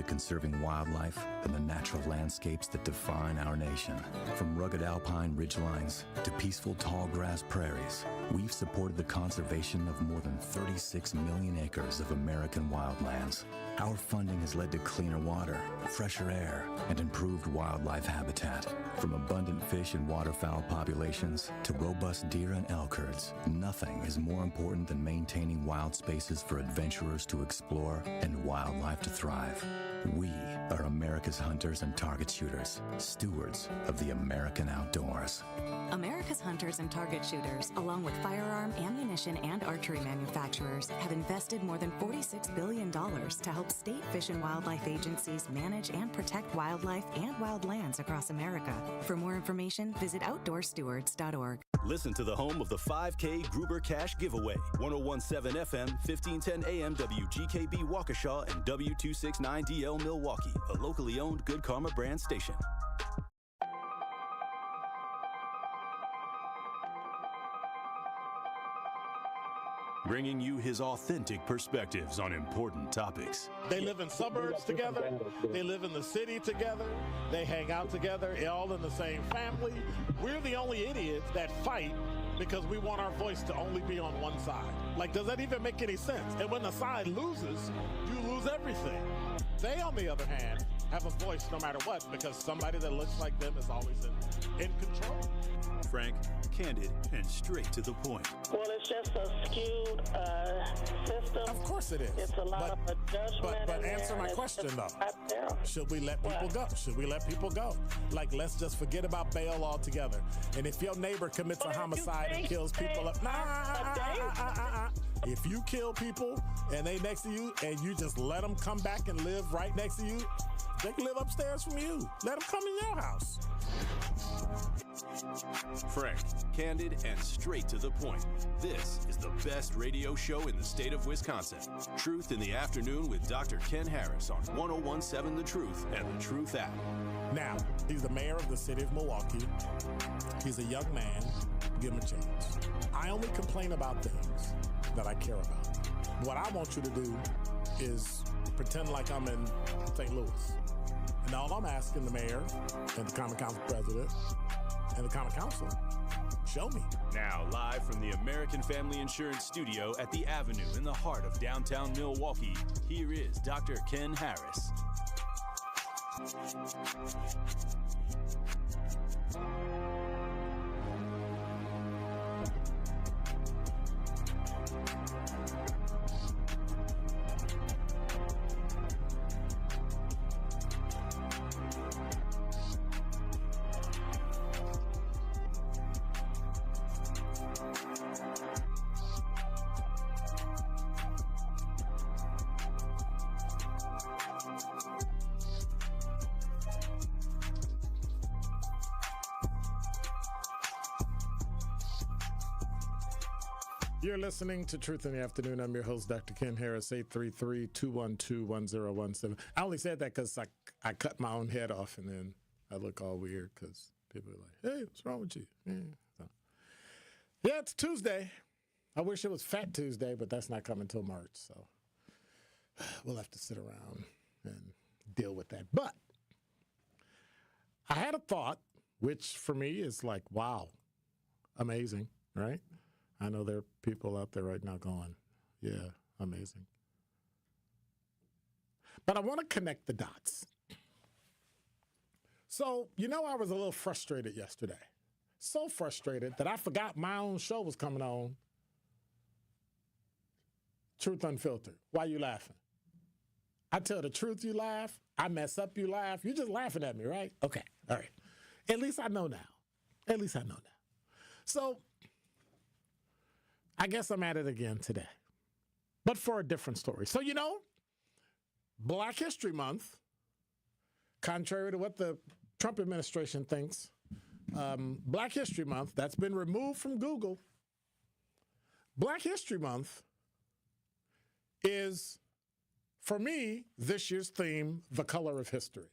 to conserving wildlife and the natural landscapes that define our nation. From rugged alpine ridgelines to peaceful tall grass prairies, we've supported the conservation of more than 36 million acres of American wildlands. Our funding has led to cleaner water, fresher air, and improved wildlife habitat. From abundant fish and waterfowl populations to robust deer and elk herds, nothing is more important than maintaining wild spaces for adventurers to explore and wildlife to thrive. We are America's hunters and target shooters, stewards of the American outdoors. America's hunters and target shooters, along with firearm, ammunition, and archery manufacturers, have invested more than $46 billion to help state fish and wildlife agencies manage and protect wildlife and wildlands across America. For more information, visit outdoorstewards.org. Listen to the home of the 5K Gruber Cash Giveaway. 1017 FM, 1510 AM, WGKB Waukesha, and W269DL Milwaukee, a locally owned Good Karma brand station. Bringing you his authentic perspectives on important topics. They live in suburbs together. They live in the city together. They hang out together, all in the same family. We're the only idiots that fight because we want our voice to only be on one side. Like, does that even make any sense? And when the side loses, you lose everything. They, on the other hand, have a voice no matter what because somebody that looks like them is always in control. Frank, candid, and straight to the point. Well, it's just a skewed system. Of course it is. It's a lot of judgment. But answer my question, though. Should we let people go? Should we let people go? Like, let's just forget about bail altogether. And if your neighbor commits a homicide and kills people up, if you kill people and they next to you and you just let them come back and live right next to you, they can live upstairs from you. Let them come in your house. Frank, candid, and straight to the point. This is the best radio show in the state of Wisconsin. Truth in the Afternoon with Dr. Ken Harris on 1017 The Truth and The Truth app. Now, he's the mayor of the city of Milwaukee. He's a young man. Give him a chance. I only complain about things that I care about. What I want you to do is pretend like I'm in St. Louis. And all I'm asking the mayor and the Common Council president and the Common Council, show me. Now, live from the American Family Insurance Studio at the Avenue in the heart of downtown Milwaukee, here is Dr. Ken Harris. You're listening to Truth in the Afternoon. I'm your host, Dr. Ken Harris, 833-212-1017. I only said that because I cut my own head off, and then I look all weird because people are like, hey, what's wrong with you? Yeah, it's Tuesday. I wish it was Fat Tuesday, but that's not coming until March, so we'll have to sit around and deal with that. But I had a thought, which for me is like, wow, amazing, right? I know there are people out there right now going, yeah, amazing. But I want to connect the dots. So, I was a little frustrated yesterday. So frustrated that I forgot my own show was coming on. Truth Unfiltered. Why you laughing? I tell the truth, you laugh. I mess up, you laugh. You're just laughing at me, right? Okay, all right. At least I know now. So, I guess I'm at it again today, but for a different story. So, Black History Month, contrary to what the Trump administration thinks, Black History Month, that's been removed from Google. Black History Month is, for me, this year's theme, the color of history.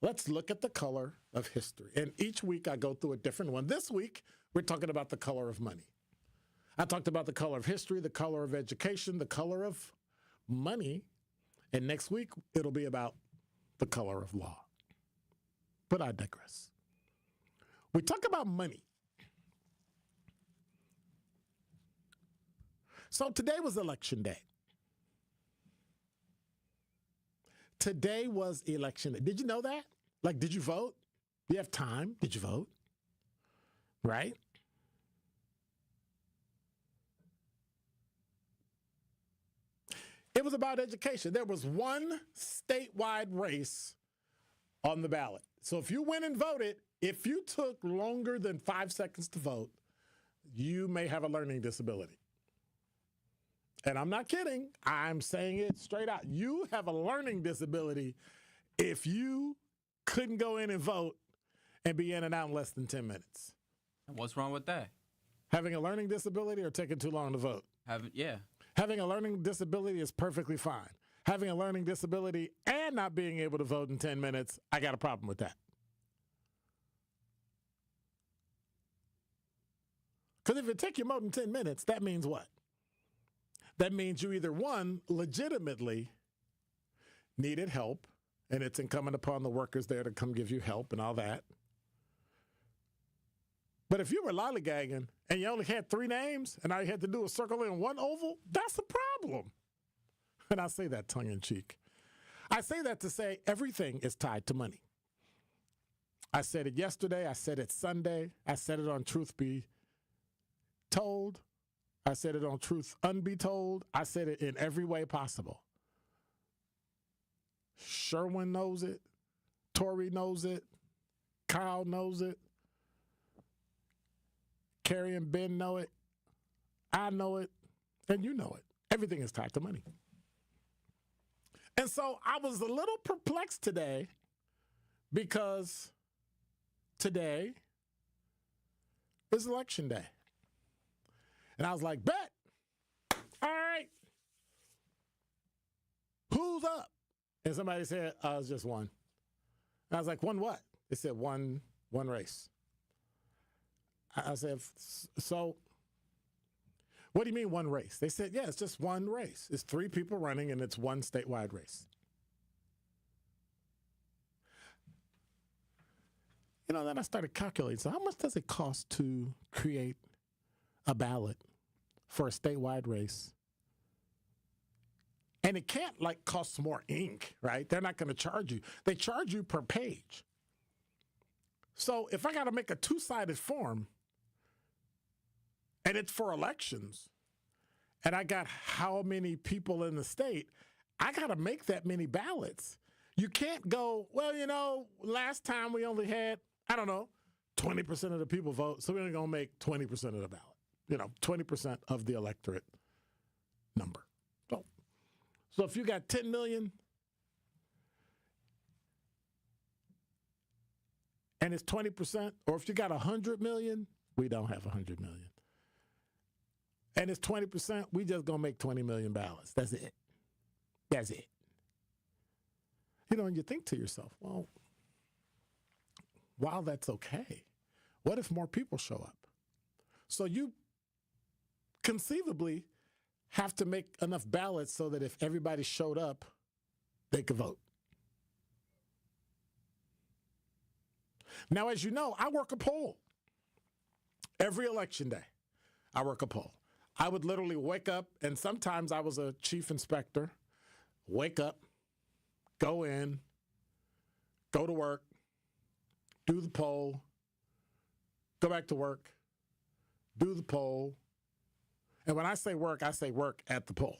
Let's look at the color of history. And each week I go through a different one. This week, we're talking about the color of money. I talked about the color of history, the color of education, the color of money, And next week, it'll be about the color of law. But I digress. We talk about money. So today was election day. Today was election day. Did you know that? Like, did you vote? You have time. Did you vote? Right? It was about education. There was one statewide race on the ballot. So if you went and voted, if you took longer than 5 seconds to vote, you may have a learning disability. And I'm not kidding. I'm saying it straight out. You have a learning disability if you couldn't go in and vote and be in and out in less than 10 minutes. What's wrong with that? Having a learning disability or taking too long to vote? Having a learning disability is perfectly fine. Having a learning disability and not being able to vote in 10 minutes, I got a problem with that. Because if it takes you more than 10 minutes, that means what? That means you either, one, legitimately needed help, and it's incumbent upon the workers there to come give you help and all that. But if you were lollygagging and you only had 3 names and all you had to do was circle in 1 oval, that's a problem. And I say that tongue in cheek. I say that to say everything is tied to money. I said it yesterday. I said it Sunday. I said it on Truth Be Told. I said it on Truth Unbetold. I said it in every way possible. Sherwin knows it. Tori knows it. Kyle knows it. Carrie and Ben know it. I know it. And you know it. Everything is tied to money. And so I was a little perplexed today because today is election day. And I was like, bet. All right. Who's up? And somebody said, it's just one. And I was like, one what? They said one race. I said, so what do you mean one race? They said, yeah, it's just one race. It's 3 people running and it's one statewide race. You know, then I started calculating. So how much does it cost to create a ballot for a statewide race? And it can't like cost more ink, right? They're not going to charge you. They charge you per page. So if I got to make a 2-sided form and it's for elections and I got how many people in the state, I got to make that many ballots. You can't go, well, you know, last time we only had, 20% of the people vote, so we're only going to make 20% of the ballot. 20% of the electorate number. So if you got 10 million and it's 20%, or if you got 100 million, we don't have 100 million. And it's 20%, we just going to make 20 million ballots. That's it. That's it. And you think to yourself, well, while that's okay, what if more people show up? So you conceivably have to make enough ballots so that if everybody showed up, they could vote. Now, as you know, I work a poll. Every election day, I work a poll. I would literally wake up, and sometimes I was a chief inspector, wake up, go in, go to work, do the poll, go back to work, do the poll. And when I say work at the poll.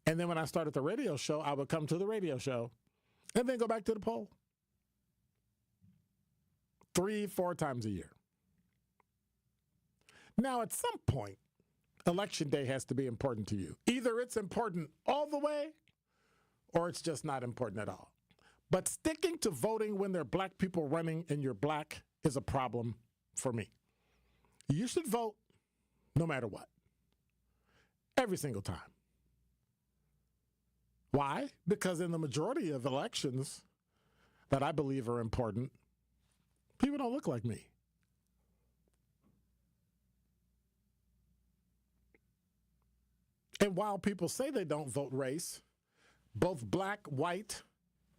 And then when I started the radio show, I would come to the radio show and then go back to the poll. 3-4 times a year. Now, at some point, election day has to be important to you. Either it's important all the way or it's just not important at all. But sticking to voting when there are black people running and you're black is a problem for me. You should vote no matter what. Every single time. Why? Because in the majority of elections that I believe are important, people don't look like me. And while people say they don't vote race, both black, white,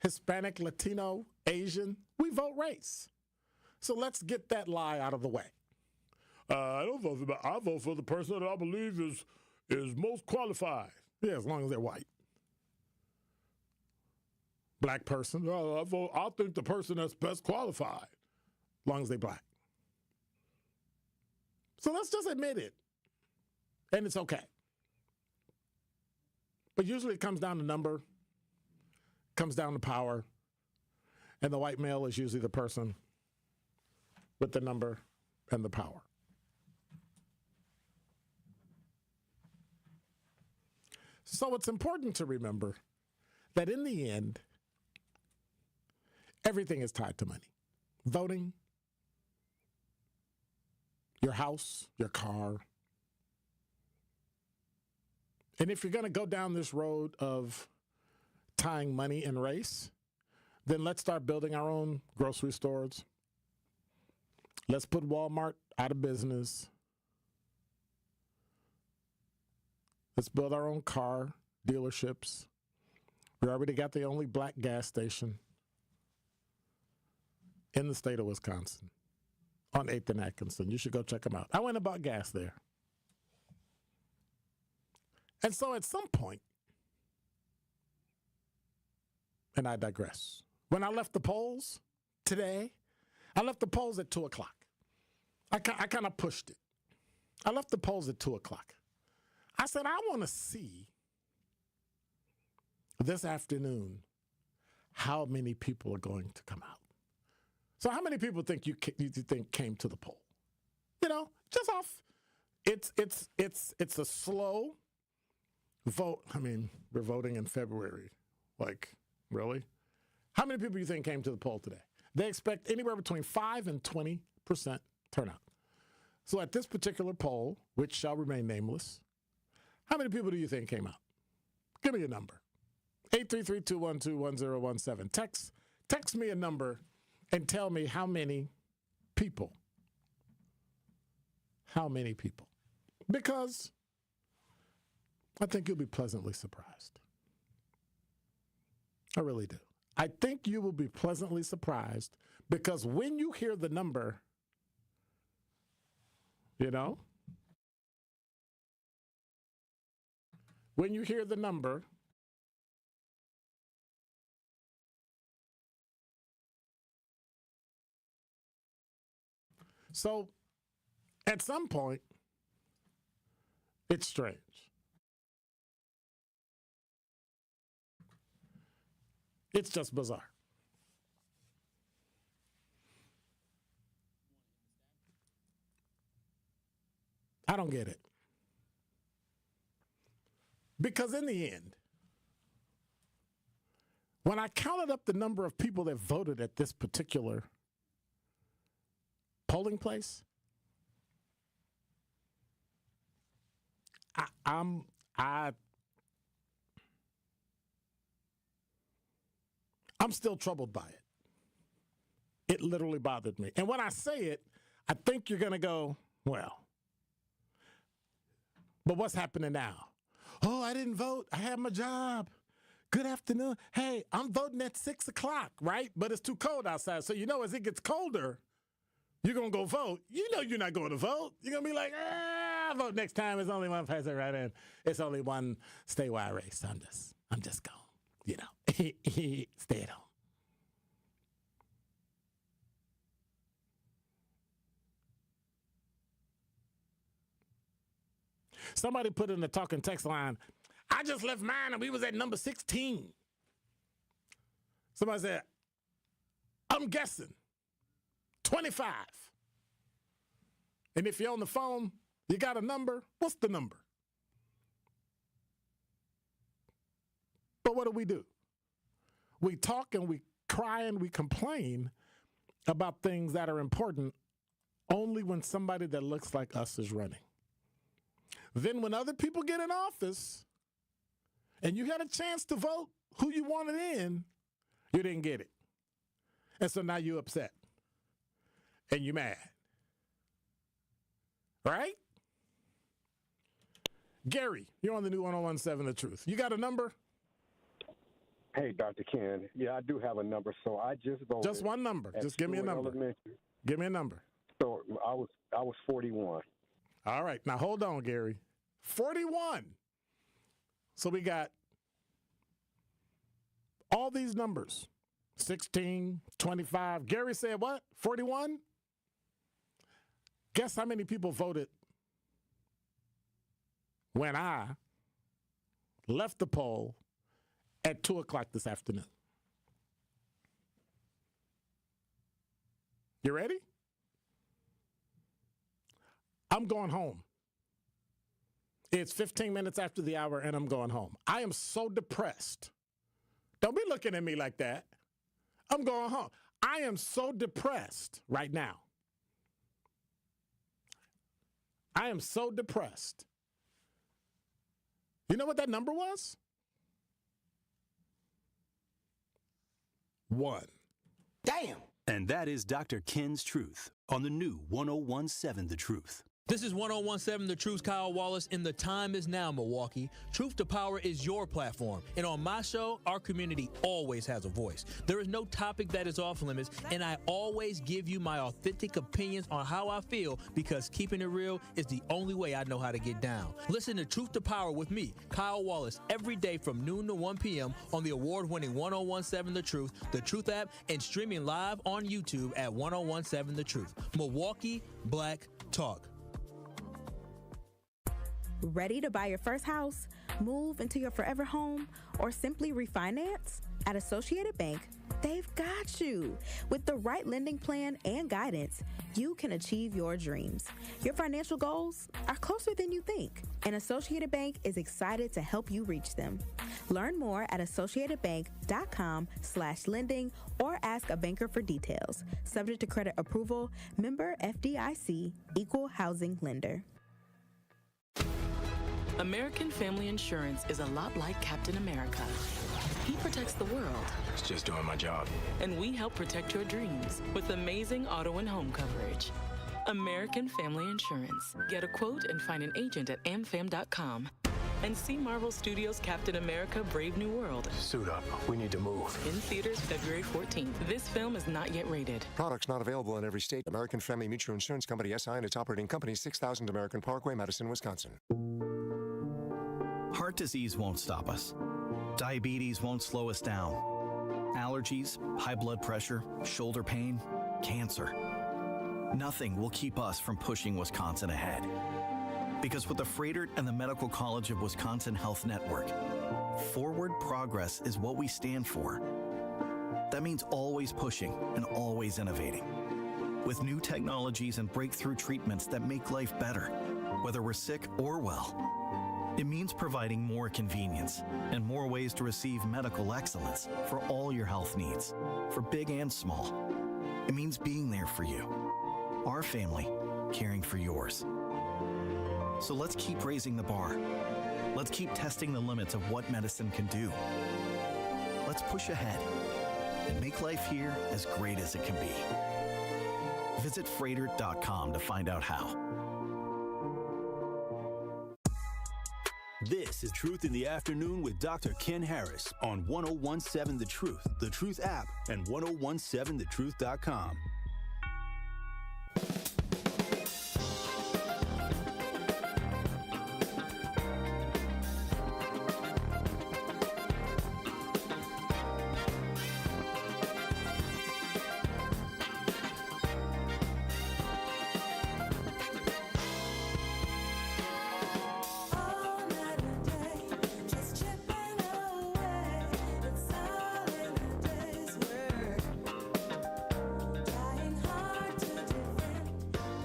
Hispanic, Latino, Asian, we vote race. So let's get that lie out of the way. I don't vote for that. I vote for the person that I believe is most qualified. Yeah, as long as they're white. Black person, I think the person that's best qualified, as long as they're black. So let's just admit it. And it's okay. But usually it comes down to number, comes down to power, and the white male is usually the person with the number and the power. So it's important to remember that in the end, everything is tied to money. Voting, your house, your car. And if you're going to go down this road of tying money and race, then let's start building our own grocery stores. Let's put Walmart out of business. Let's build our own car dealerships. We already got the only black gas station in the state of Wisconsin on 8th and Atkinson. You should go check them out. I went and bought gas there. And so at some point, and I digress, when I left the polls today, I left the polls at 2 o'clock. I kind of pushed it. I left the polls at 2 o'clock. I said, I want to see this afternoon how many people are going to come out. So how many people think you think came to the poll? You know, just off. It's a slow vote. I mean, we're voting in February. Like, really? How many people do you think came to the poll today? They expect anywhere between 5 and 20% turnout. So at this particular poll, which shall remain nameless, how many people do you think came out? Give me a number. 833-212-1017. Text me a number and tell me how many people. How many people? Because I think you'll be pleasantly surprised. I really do. I think you will be pleasantly surprised because when you hear the number, you know, when you hear the number, so at some point, it's strange. It's just bizarre. I don't get it. Because in the end, when I counted up the number of people that voted at this particular polling place, I'm still troubled by it. It literally bothered me. And when I say it, I think you're going to go, well, but what's happening now? Oh, I didn't vote. I had my job. Good afternoon. Hey, I'm voting at 6 o'clock, right? But it's too cold outside. So, you know, as it gets colder, you're going to go vote. You know you're not going to vote. You're going to be like, I'll vote next time. It's only one person right in. It's only one statewide race. I'm just going, you know, stay at home. Somebody put in the talking text line, I just left mine and we was at number 16. Somebody said, I'm guessing 25. And if you're on the phone, you got a number, what's the number? But what do? We talk and we cry and we complain about things that are important only when somebody that looks like us is running. Then when other people get in office and you had a chance to vote who you wanted in, you didn't get it. And so now you're upset and you're mad. Right? Gary, you're on the new 101.7 The Truth. You got a number? Hey, Dr. Ken. Yeah, I do have a number. So I just voted. Just one number. Just give me a number. Elementary. Give me a number. So I was 41. All right. Now, hold on, Gary. 41. So we got all these numbers. 16, 25. Gary said what? 41? Guess how many people voted when I left the poll at 2 o'clock this afternoon? You ready? I'm going home. It's 15 minutes after the hour, and I'm going home. I am so depressed. Don't be looking at me like that. I'm going home. I am so depressed right now. I am so depressed. You know what that number was? 1. Damn. And that is Dr. Ken's Truth on the new 101.7 The Truth. This is 101.7 The Truth, Kyle Wallace, and the time is now, Milwaukee. Truth to Power is your platform, and on my show, our community always has a voice. There is no topic that is off limits, and I always give you my authentic opinions on how I feel, because keeping it real is the only way I know how to get down. Listen to Truth to Power with me, Kyle Wallace, every day from noon to 1 p.m. on the award-winning 101.7 The Truth app, and streaming live on YouTube at 101.7 The Truth. Milwaukee Black Talk. Ready to buy your first house, move into your forever home, or simply refinance? At Associated Bank, they've got you. With the right lending plan and guidance, you can achieve your dreams. Your financial goals are closer than you think, and Associated Bank is excited to help you reach them. Learn more at associatedbank.com/lending or ask a banker for details. Subject to credit approval, member FDIC, equal housing lender. American Family Insurance is a lot like Captain America. He protects the world. It's just doing my job. And we help protect your dreams with amazing auto and home coverage. American Family Insurance. Get a quote and find an agent at amfam.com. And see Marvel Studios' Captain America: Brave New World. Suit up. We need to move. In theaters February 14th. This film is not yet rated. Products not available in every state. American Family Mutual Insurance Company, SI, and its operating company, 6000 American Parkway, Madison, Wisconsin. Heart disease won't stop us. Diabetes won't slow us down. Allergies, high blood pressure, shoulder pain, cancer. Nothing will keep us from pushing Wisconsin ahead. Because with the Freighter and the Medical College of Wisconsin Health Network, forward progress is what we stand for. That means always pushing and always innovating. With new technologies and breakthrough treatments that make life better, whether we're sick or well. It means providing more convenience and more ways to receive medical excellence for all your health needs, for big and small. It means being there for you, our family, caring for yours. So let's keep raising the bar. Let's keep testing the limits of what medicine can do. Let's push ahead and make life here as great as it can be. Visit Freighter.com to find out how. This is Truth in the Afternoon with Dr. Ken Harris on 101.7 The Truth app, and 101.7thetruth.com.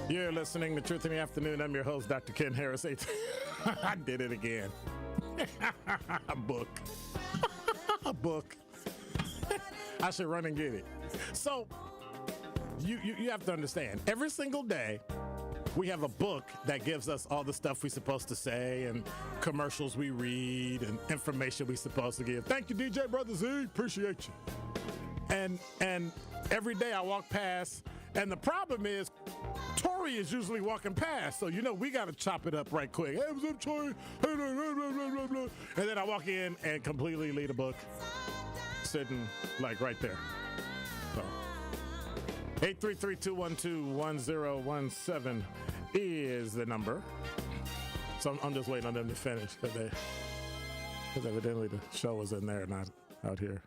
You're listening to Truth in the Afternoon. I'm your host, Dr. Ken Harris. I did it again. A book. A book. I should run and get it. So, you have to understand, every single day, we have a book that gives us all the stuff we're supposed to say and commercials we read and information we're supposed to give. Thank you, DJ Brother Z. Appreciate you. And every day I walk past And the problem is, Tori is usually walking past, so we got to chop it up right quick. Hey, what's up, Tori? And then I walk in and completely leave the book sitting like right there. So 833-212-1017 is the number. So I'm just waiting on them to finish because evidently the show was in there, not out here.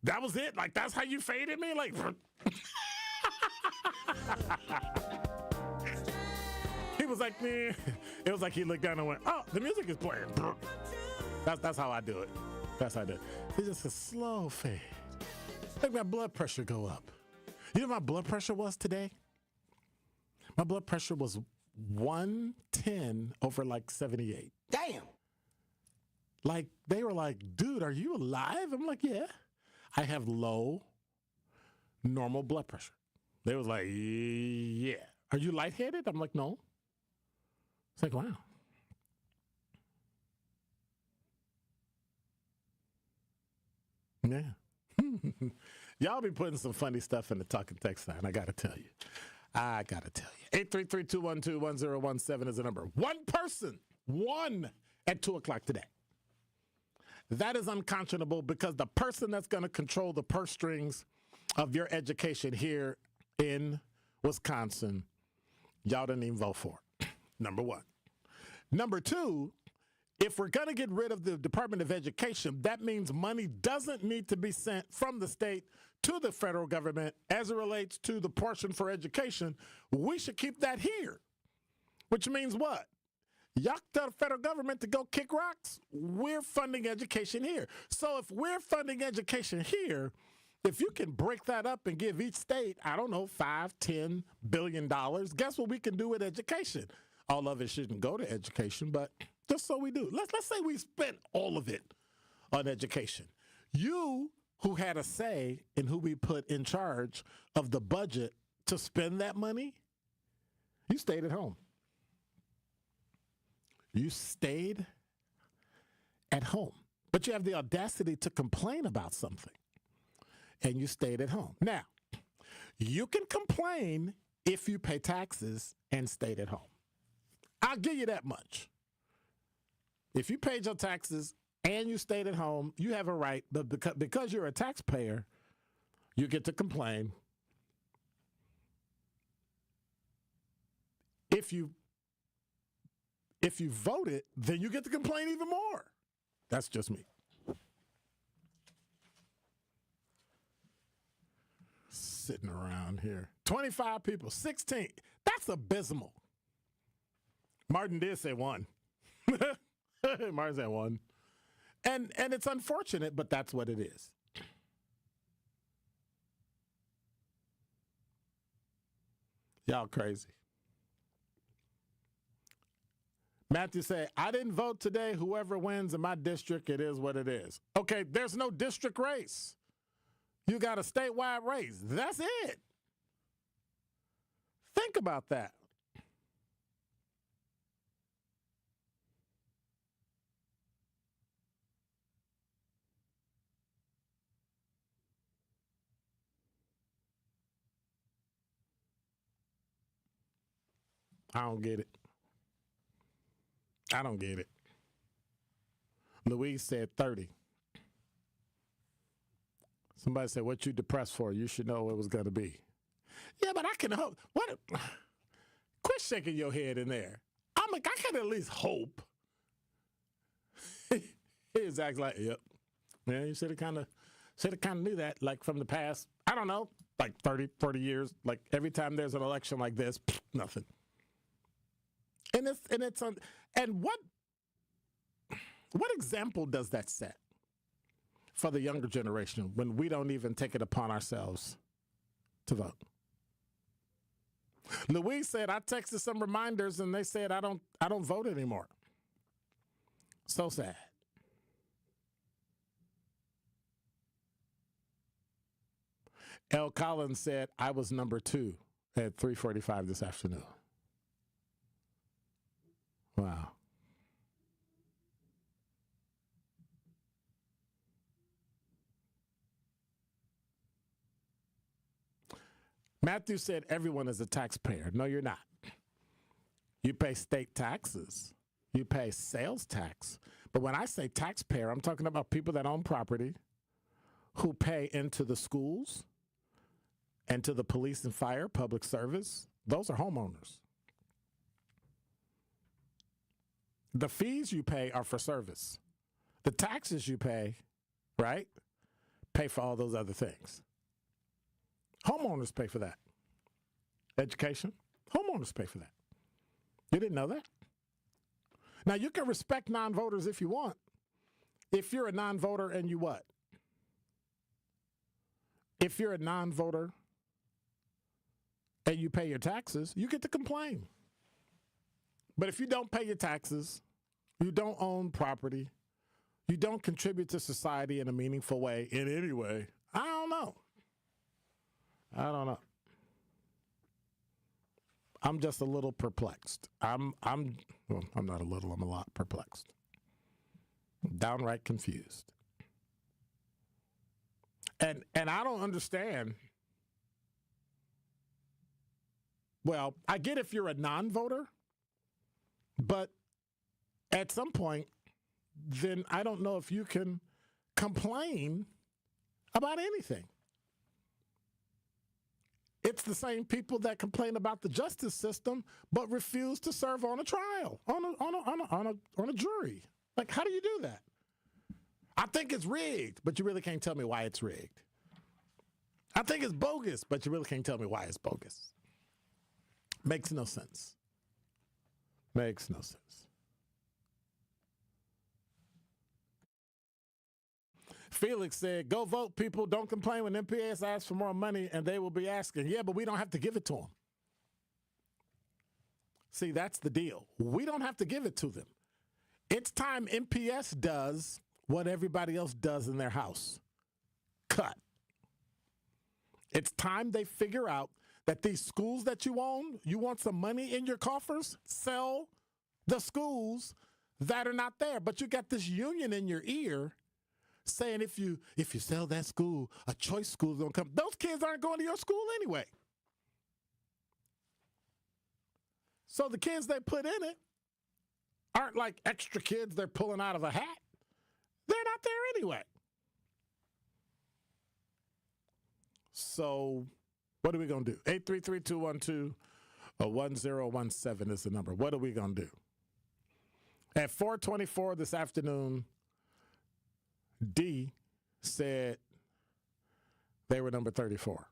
That was it? Like, that's how you faded me? Like, he was like, man. It was like he looked down and went, oh, the music is playing. That's how I do it. That's how I do it. It's just a slow fade. Make my blood pressure go up. You know what my blood pressure was today? My blood pressure was 110 over like 78. Damn. Like, they were like, dude, are you alive? I'm like, yeah. I have low, normal blood pressure. They was like, yeah. Are you lightheaded? I'm like, no. It's like, wow. Yeah. Y'all be putting some funny stuff in the talking text line, I got to tell you. 833-212-1017 is the number. One person, at 2 o'clock today. That is unconscionable because the person that's going to control the purse strings of your education here in Wisconsin, y'all didn't even vote for it. Number one. Number two, if we're going to get rid of the Department of Education, that means money doesn't need to be sent from the state to the federal government as it relates to the portion for education. We should keep that here, which means what? Y'all tell the federal government to go kick rocks. We're funding education here. So if we're funding education here, if you can break that up and give each state, I don't know, $5-10 billion, guess what we can do with education? All of it shouldn't go to education, but just so we do. Let's say we spent all of it on education. You, who had a say in who we put in charge of the budget to spend that money, you stayed at home. You stayed at home, but you have the audacity to complain about something, and you stayed at home. Now, you can complain if you pay taxes and stayed at home. I'll give you that much. If you paid your taxes and you stayed at home, you have a right, but because you're a taxpayer, you get to complain. If you voted, then you get to complain even more. That's just me. Sitting around here. 25 people, 16. That's abysmal. Martin did say one. Martin said one. And it's unfortunate, but that's what it is. Y'all crazy. Matthew said, I didn't vote today. Whoever wins in my district, it is what it is. Okay, there's no district race. You got a statewide race. That's it. Think about that. I don't get it. I don't get it. Louise said 30. Somebody said, what you depressed for? You should know what it was going to be. Yeah, but I can hope. Quit shaking your head in there. I'm like, I can at least hope. He's acting like, yep. Yeah, you should have kind of knew that, like from the past, I don't know, like 30, 40 years. Like every time there's an election like this, nothing. And what example does that set for the younger generation when we don't even take it upon ourselves to vote? Louise said, I texted some reminders and they said I don't vote anymore. So sad. L. Collins said, I was number 2 at 3:45 this afternoon. Wow. Matthew said everyone is a taxpayer. No, you're not. You pay state taxes. You pay sales tax. But when I say taxpayer, I'm talking about people that own property who pay into the schools and to the police and fire, public service. Those are homeowners. The fees you pay are for service. The taxes you pay, right, pay for all those other things. Homeowners pay for that. Education, homeowners pay for that. You didn't know that? Now, you can respect non-voters if you want. If you're a non-voter and you what? If you're a non-voter and you pay your taxes, you get to complain. But if you don't pay your taxes, you don't own property, you don't contribute to society in a meaningful way, in any way, I don't know. I'm just a little perplexed. I'm not a little, I'm a lot perplexed. Downright confused. And I don't understand. Well, I get if you're a non-voter, but at some point, then I don't know if you can complain about anything. It's the same people that complain about the justice system, but refuse to serve on a trial, on a jury. Like, how do you do that? I think it's rigged, but you really can't tell me why it's rigged. I think it's bogus, but you really can't tell me why it's bogus. Makes no sense. Makes no sense. Felix said, go vote, people. Don't complain when MPS asks for more money and they will be asking. Yeah, but we don't have to give it to them. See, that's the deal. We don't have to give it to them. It's time MPS does what everybody else does in their house. Cut. It's time they figure out that these schools that you own, you want some money in your coffers? Sell the schools that are not there. But you got this union in your ear saying if you sell that school, a choice school is going to come. Those kids aren't going to your school anyway. So the kids they put in it aren't like extra kids they're pulling out of a hat. They're not there anyway. So what are we going to do? 833-212-1017 is the number. What are we going to do? At 4:24 this afternoon, D said they were number 34.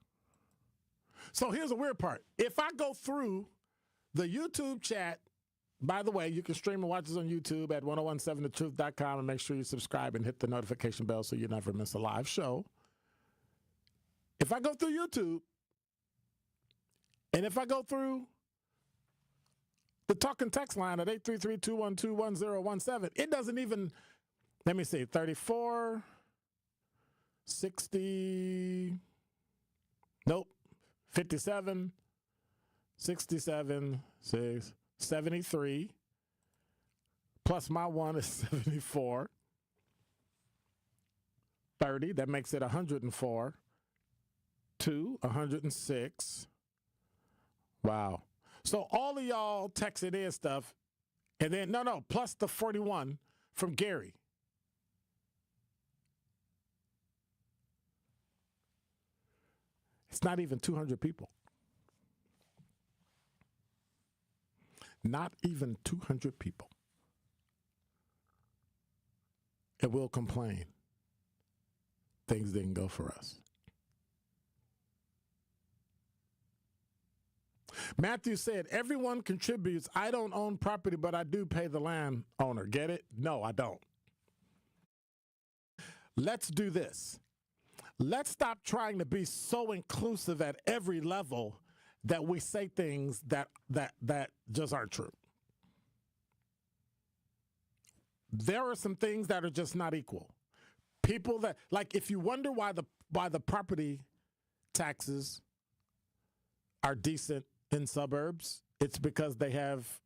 So here's the weird part. If I go through the YouTube chat, by the way, you can stream and watch us on YouTube at 1017thetruth.com and make sure you subscribe and hit the notification bell so you never miss a live show. If I go through YouTube and if I go through the talk and text line at 833-212-1017, it doesn't even, let me see, 34, 60, nope, 57, 67, 6, 73, plus my one is 74, 30, that makes it 104, 2, 106. Wow. So all of y'all texted in stuff, and then, no, plus the 41 from Gary. It's not even 200 people. Not even 200 people. And we'll complain. Things didn't go for us. Matthew said, everyone contributes. I don't own property, but I do pay the landowner. Get it? No, I don't. Let's do this. Let's stop trying to be so inclusive at every level that we say things that just aren't true. There are some things that are just not equal. People that, like, if you wonder why the property taxes are decent in suburbs, it's because they have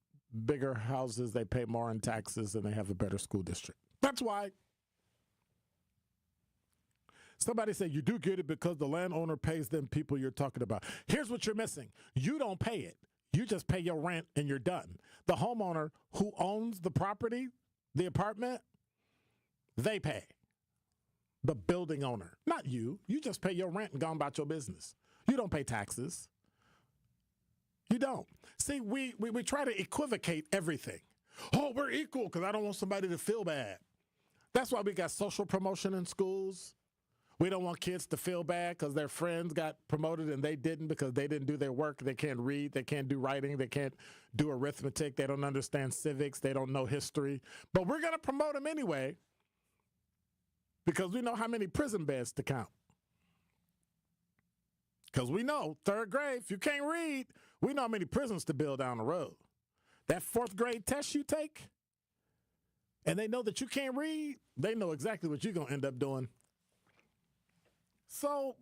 bigger houses, they pay more in taxes, and they have a better school district. That's why. Somebody said you do get it because the landowner pays them people you're talking about. Here's what you're missing. You don't pay it. You just pay your rent and you're done. The homeowner who owns the property, the apartment, they pay. The building owner, not you. You just pay your rent and go about your business. You don't pay taxes. You don't. See, we try to equivocate everything. Oh, we're equal because I don't want somebody to feel bad. That's why we got social promotion in schools. We don't want kids to feel bad because their friends got promoted and they didn't because they didn't do their work. They can't read. They can't do writing. They can't do arithmetic. They don't understand civics. They don't know history. But we're going to promote them anyway because we know how many prison beds to count. Because we know, third grade, if you can't read, we know how many prisons to build down the road. That fourth grade test you take, and they know that you can't read, they know exactly what you're going to end up doing. So,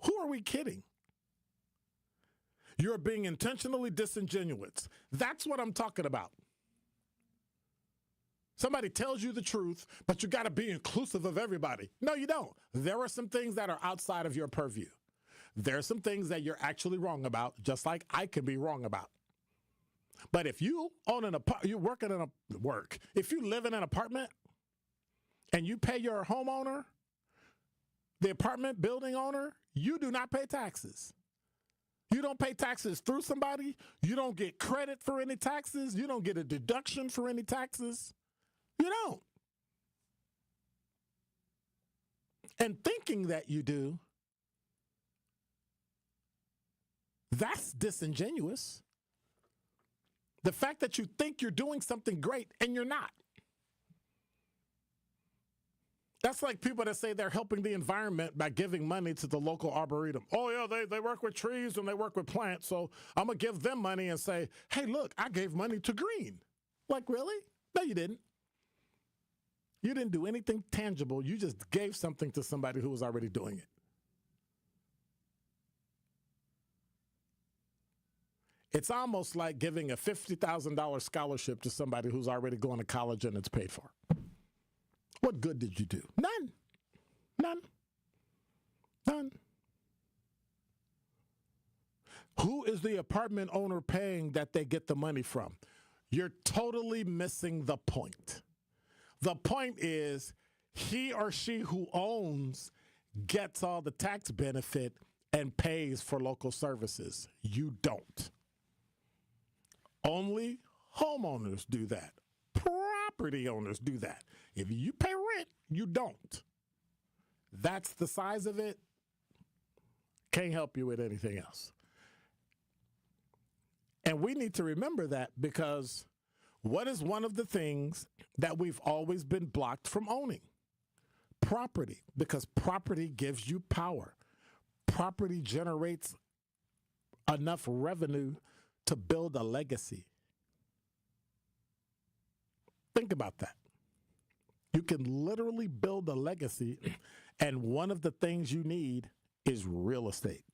who are we kidding? You're being intentionally disingenuous. That's what I'm talking about. Somebody tells you the truth, but you got to be inclusive of everybody. No, you don't. There are some things that are outside of your purview. There are some things that you're actually wrong about, just like I can be wrong about. But if you own an apartment, you work in if you live in an apartment and you pay your homeowner, the apartment building owner, you do not pay taxes. You don't pay taxes through somebody. You don't get credit for any taxes. You don't get a deduction for any taxes. You don't. And thinking that you do, that's disingenuous. The fact that you think you're doing something great and you're not. That's like people that say they're helping the environment by giving money to the local arboretum. Oh, yeah, they work with trees and they work with plants, so I'm going to give them money and say, hey, look, I gave money to green. Like, really? No, you didn't. You didn't do anything tangible. You just gave something to somebody who was already doing it. It's almost like giving a $50,000 scholarship to somebody who's already going to college and it's paid for. What good did you do? None. None. None. Who is the apartment owner paying that they get the money from? You're totally missing the point. The point is he or she who owns gets all the tax benefit and pays for local services. You don't. Only homeowners do that. Property owners do that. If you pay rent, you don't. That's the size of it. Can't help you with anything else. And we need to remember that because what is one of the things that we've always been blocked from owning? Property, because property gives you power. Property generates enough revenue to build a legacy. Think about that. You can literally build a legacy, and one of the things you need is real estate.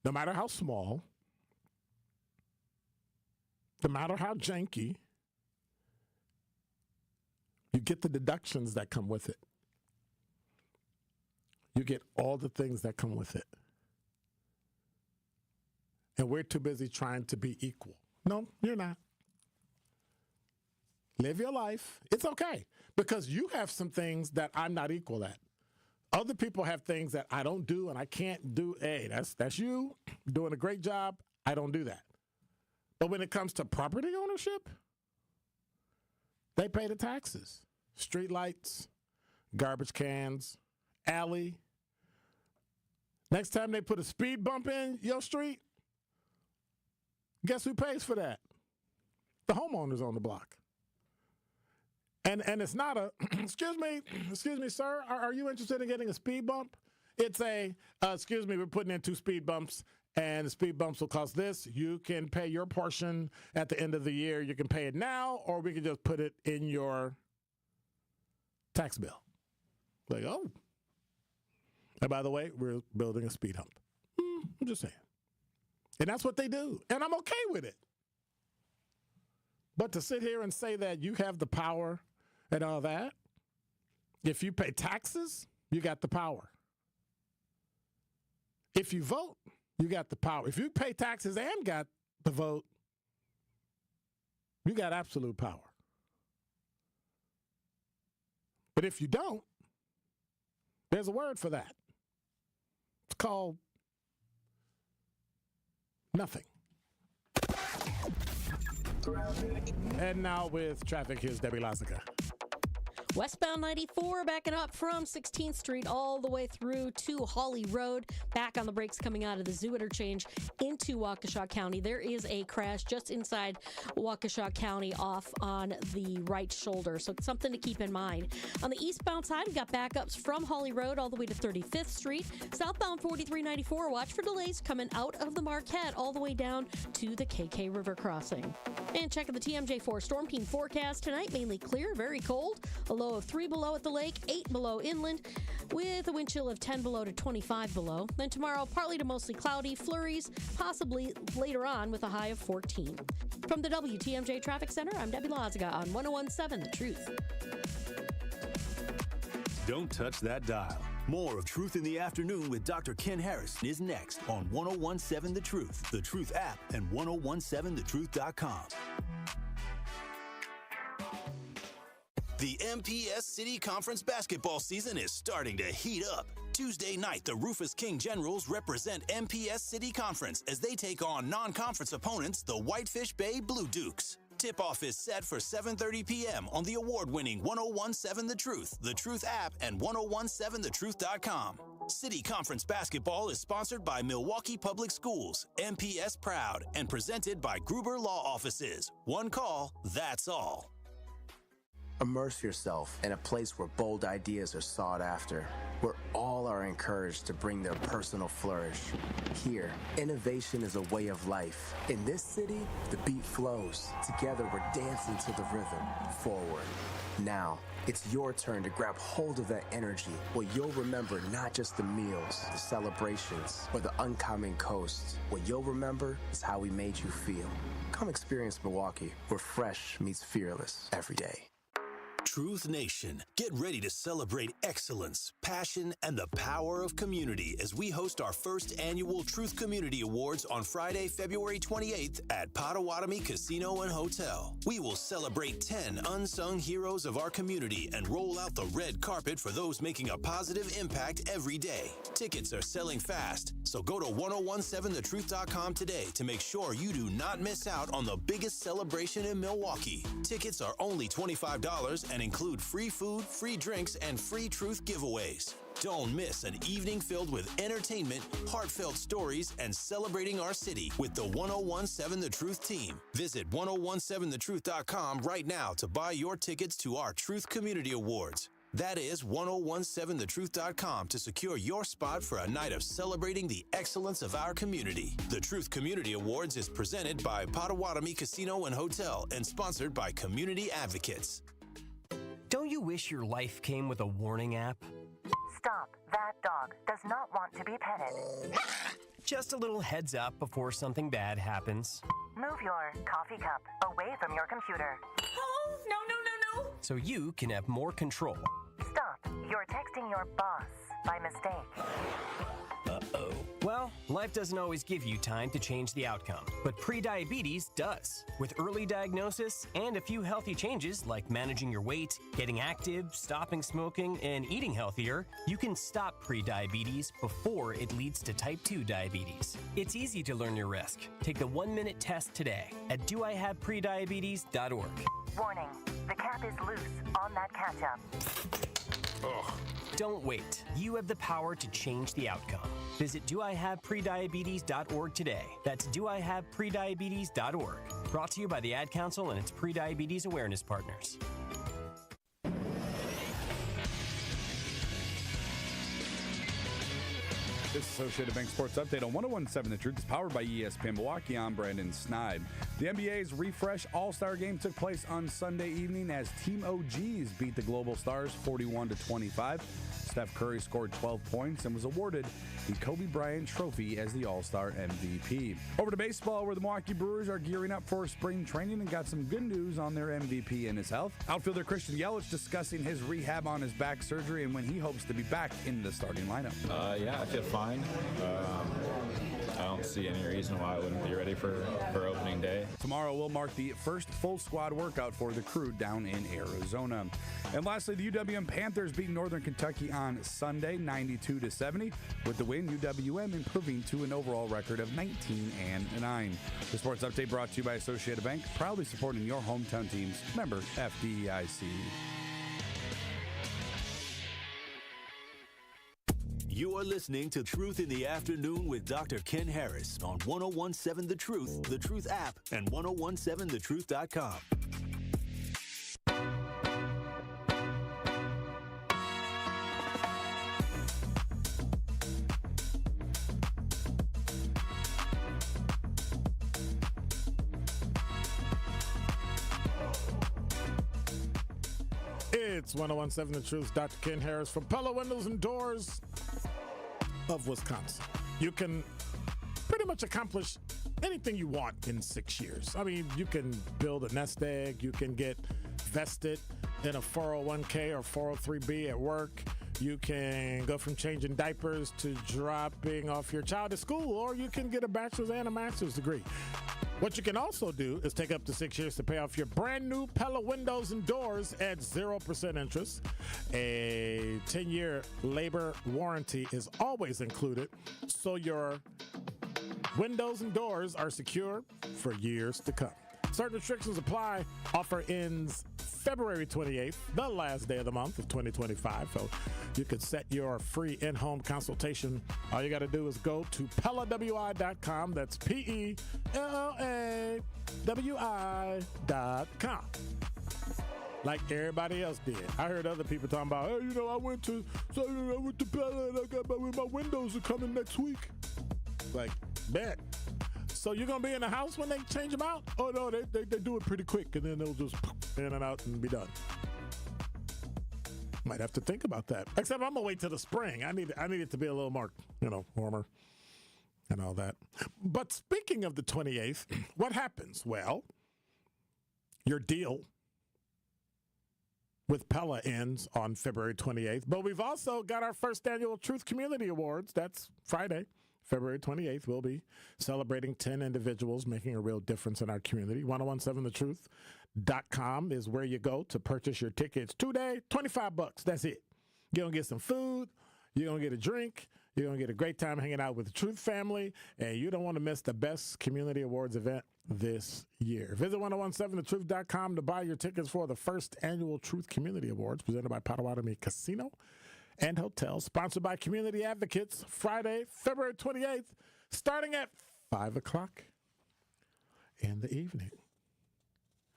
No matter how small, no matter how janky, you get the deductions that come with it. You get all the things that come with it. And we're too busy trying to be equal. No, you're not. Live your life. It's okay because you have some things that I'm not equal at. Other people have things that I don't do and I can't do. Hey, that's you doing a great job. I don't do that. But when it comes to property ownership, they pay the taxes. Street lights, garbage cans, alley. Next time they put a speed bump in your street, guess who pays for that? The homeowners on the block. And it's not a, excuse me, sir, are you interested in getting a speed bump? It's a, excuse me, we're putting in 2 speed bumps, and the speed bumps will cost this. You can pay your portion at the end of the year. You can pay it now, or we can just put it in your tax bill. Like, oh. And by the way, we're building a speed hump. I'm just saying. And that's what they do. And I'm okay with it. But to sit here and say that you have the power and all that. If you pay taxes, you got the power. If you vote, you got the power. If you pay taxes and got the vote, you got absolute power. But if you don't, there's a word for that. It's called nothing. And now with traffic, here's Debbie Lazica. Westbound 94 backing up from 16th Street all the way through to Hawley Road. Back on the brakes coming out of the Zoo interchange into Waukesha County. There is a crash just inside Waukesha County off on the right shoulder. So it's something to keep in mind. On the eastbound side, we've got backups from Hawley Road all the way to 35th Street. Southbound 4394, watch for delays coming out of the Marquette all the way down to the KK River crossing. And checking the TMJ4 Storm Team forecast tonight, mainly clear, very cold. A low of 3 below at the lake, 8 below inland, with a wind chill of 10 below to 25 below. Then tomorrow, partly to mostly cloudy, flurries, possibly later on with a high of 14. From the WTMJ Traffic Center, I'm Debbie Lazica on 101.7 The Truth. Don't touch that dial. More of Truth in the Afternoon with Dr. Ken Harris is next on 101.7 The Truth app, and 1017thetruth.com. The MPS City Conference basketball season is starting to heat up. Tuesday night, the Rufus King Generals represent MPS City Conference as they take on non-conference opponents, the Whitefish Bay Blue Dukes. Tip-off is set for 7:30 p.m. on the award-winning 1017 The Truth app and 1017thetruth.com. City Conference basketball is sponsored by Milwaukee Public Schools, MPS Proud, and presented by Gruber Law Offices. One call, that's all. Immerse yourself in a place where bold ideas are sought after, where all are encouraged to bring their personal flourish. Here, innovation is a way of life. In this city, the beat flows. Together, we're dancing to the rhythm. Forward. Now, it's your turn to grab hold of that energy, where you'll remember not just the meals, the celebrations, or the uncommon coast. What you'll remember is how we made you feel. Come experience Milwaukee, where fresh meets fearless every day. Truth Nation, get ready to celebrate excellence, passion, and the power of community as we host our first annual Truth Community Awards on Friday, February 28th at Potawatomi Casino and Hotel. We will celebrate 10 unsung heroes of our community and roll out the red carpet for those making a positive impact every day. Tickets are selling fast, so go to 1017thetruth.com today to make sure you do not miss out on the biggest celebration in Milwaukee. Tickets are only $25 and include free food, free drinks, and free truth giveaways. Don't miss an evening filled with entertainment, heartfelt stories, and celebrating our city with the 1017 The Truth team. Visit 1017thetruth.com right now to buy your tickets to our Truth Community Awards. That is 1017thetruth.com to secure your spot for a night of celebrating the excellence of our community. The Truth Community Awards is presented by Potawatomi Casino and Hotel and sponsored by Community Advocates. Don't you wish your life came with a warning app? Stop. That dog does not want to be petted. Just a little heads up before something bad happens. Move your coffee cup away from your computer. Oh, no. So you can have more control. Stop. You're texting your boss by mistake. Uh-oh. Well, life doesn't always give you time to change the outcome, but prediabetes does. With early diagnosis and a few healthy changes like managing your weight, getting active, stopping smoking, and eating healthier, you can stop prediabetes before it leads to type 2 diabetes. It's easy to learn your risk. Take the 1-minute test today at doihaveprediabetes.org. Warning, the cap is loose on that ketchup. Ugh. Don't wait. You have the power to change the outcome. Visit doihaveprediabetes.org today. That's doihaveprediabetes.org. Brought to you by the Ad Council and its prediabetes awareness partners. This Associated Bank Sports Update on 101.7 The Truth is powered by ESPN Milwaukee. I'm Brandon Snide. The NBA's Refresh All-Star Game took place on Sunday evening as Team OGs beat the Global Stars 41-25. Steph Curry scored 12 points and was awarded the Kobe Bryant Trophy as the All-Star MVP. Over to baseball, where the Milwaukee Brewers are gearing up for spring training and got some good news on their MVP and his health. Outfielder Christian Yelich discussing his rehab on his back surgery and when he hopes to be back in the starting lineup. Yeah, I feel fine. I don't see any reason why I wouldn't be ready for opening day. Tomorrow will mark the first full squad workout for the crew down in Arizona. And lastly, the UWM Panthers beat Northern Kentucky on Sunday 92-70. With the win, UWM improving to an overall record of 19-9. The sports update brought to you by Associated Bank, proudly supporting your hometown teams. Member FDIC. You are listening to Truth in the Afternoon with Dr. Ken Harris on 1017 The Truth app, and 1017thetruth.com. It's 1017 The Truth. Dr. Ken Harris from Pella Windows and Doors of Wisconsin. You can pretty much accomplish anything you want in 6 years. I mean, you can build a nest egg. You can get vested in a 401k or 403b at work. You can go from changing diapers to dropping off your child at school, or you can get a bachelor's and a master's degree. What you can also do is take up to 6 years to pay off your brand new Pella windows and doors at 0% interest. A 10-year labor warranty is always included, so your windows and doors are secure for years to come. Certain restrictions apply. Offer ends February 28th, the last day of the month of 2025. So you could set your free in-home consultation. All you got to do is go to PellaWI.com. That's PellaWI.com. Like everybody else did. I heard other people talking about, hey, I went to Pella and I got my windows are coming next week. Like, bet. So you're going to be in the house when they change them out? Oh, no, they do it pretty quick, and then they'll just in and out and be done. Might have to think about that. Except I'm going to wait till the spring. I need it to be a little more, warmer and all that. But speaking of the 28th, what happens? Well, your deal with Pella ends on February 28th. But we've also got our first annual Truth Community Awards. That's Friday. February 28th, we'll be celebrating 10 individuals making a real difference in our community. 1017thetruth.com is where you go to purchase your tickets today. $25. That's it. You're going to get some food. You're going to get a drink. You're going to get a great time hanging out with the Truth family. And you don't want to miss the best community awards event this year. Visit 1017thetruth.com to buy your tickets for the first annual Truth Community Awards presented by Potawatomi Casino and Hotel, sponsored by Community Advocates, Friday, February 28th, starting at 5 o'clock in the evening.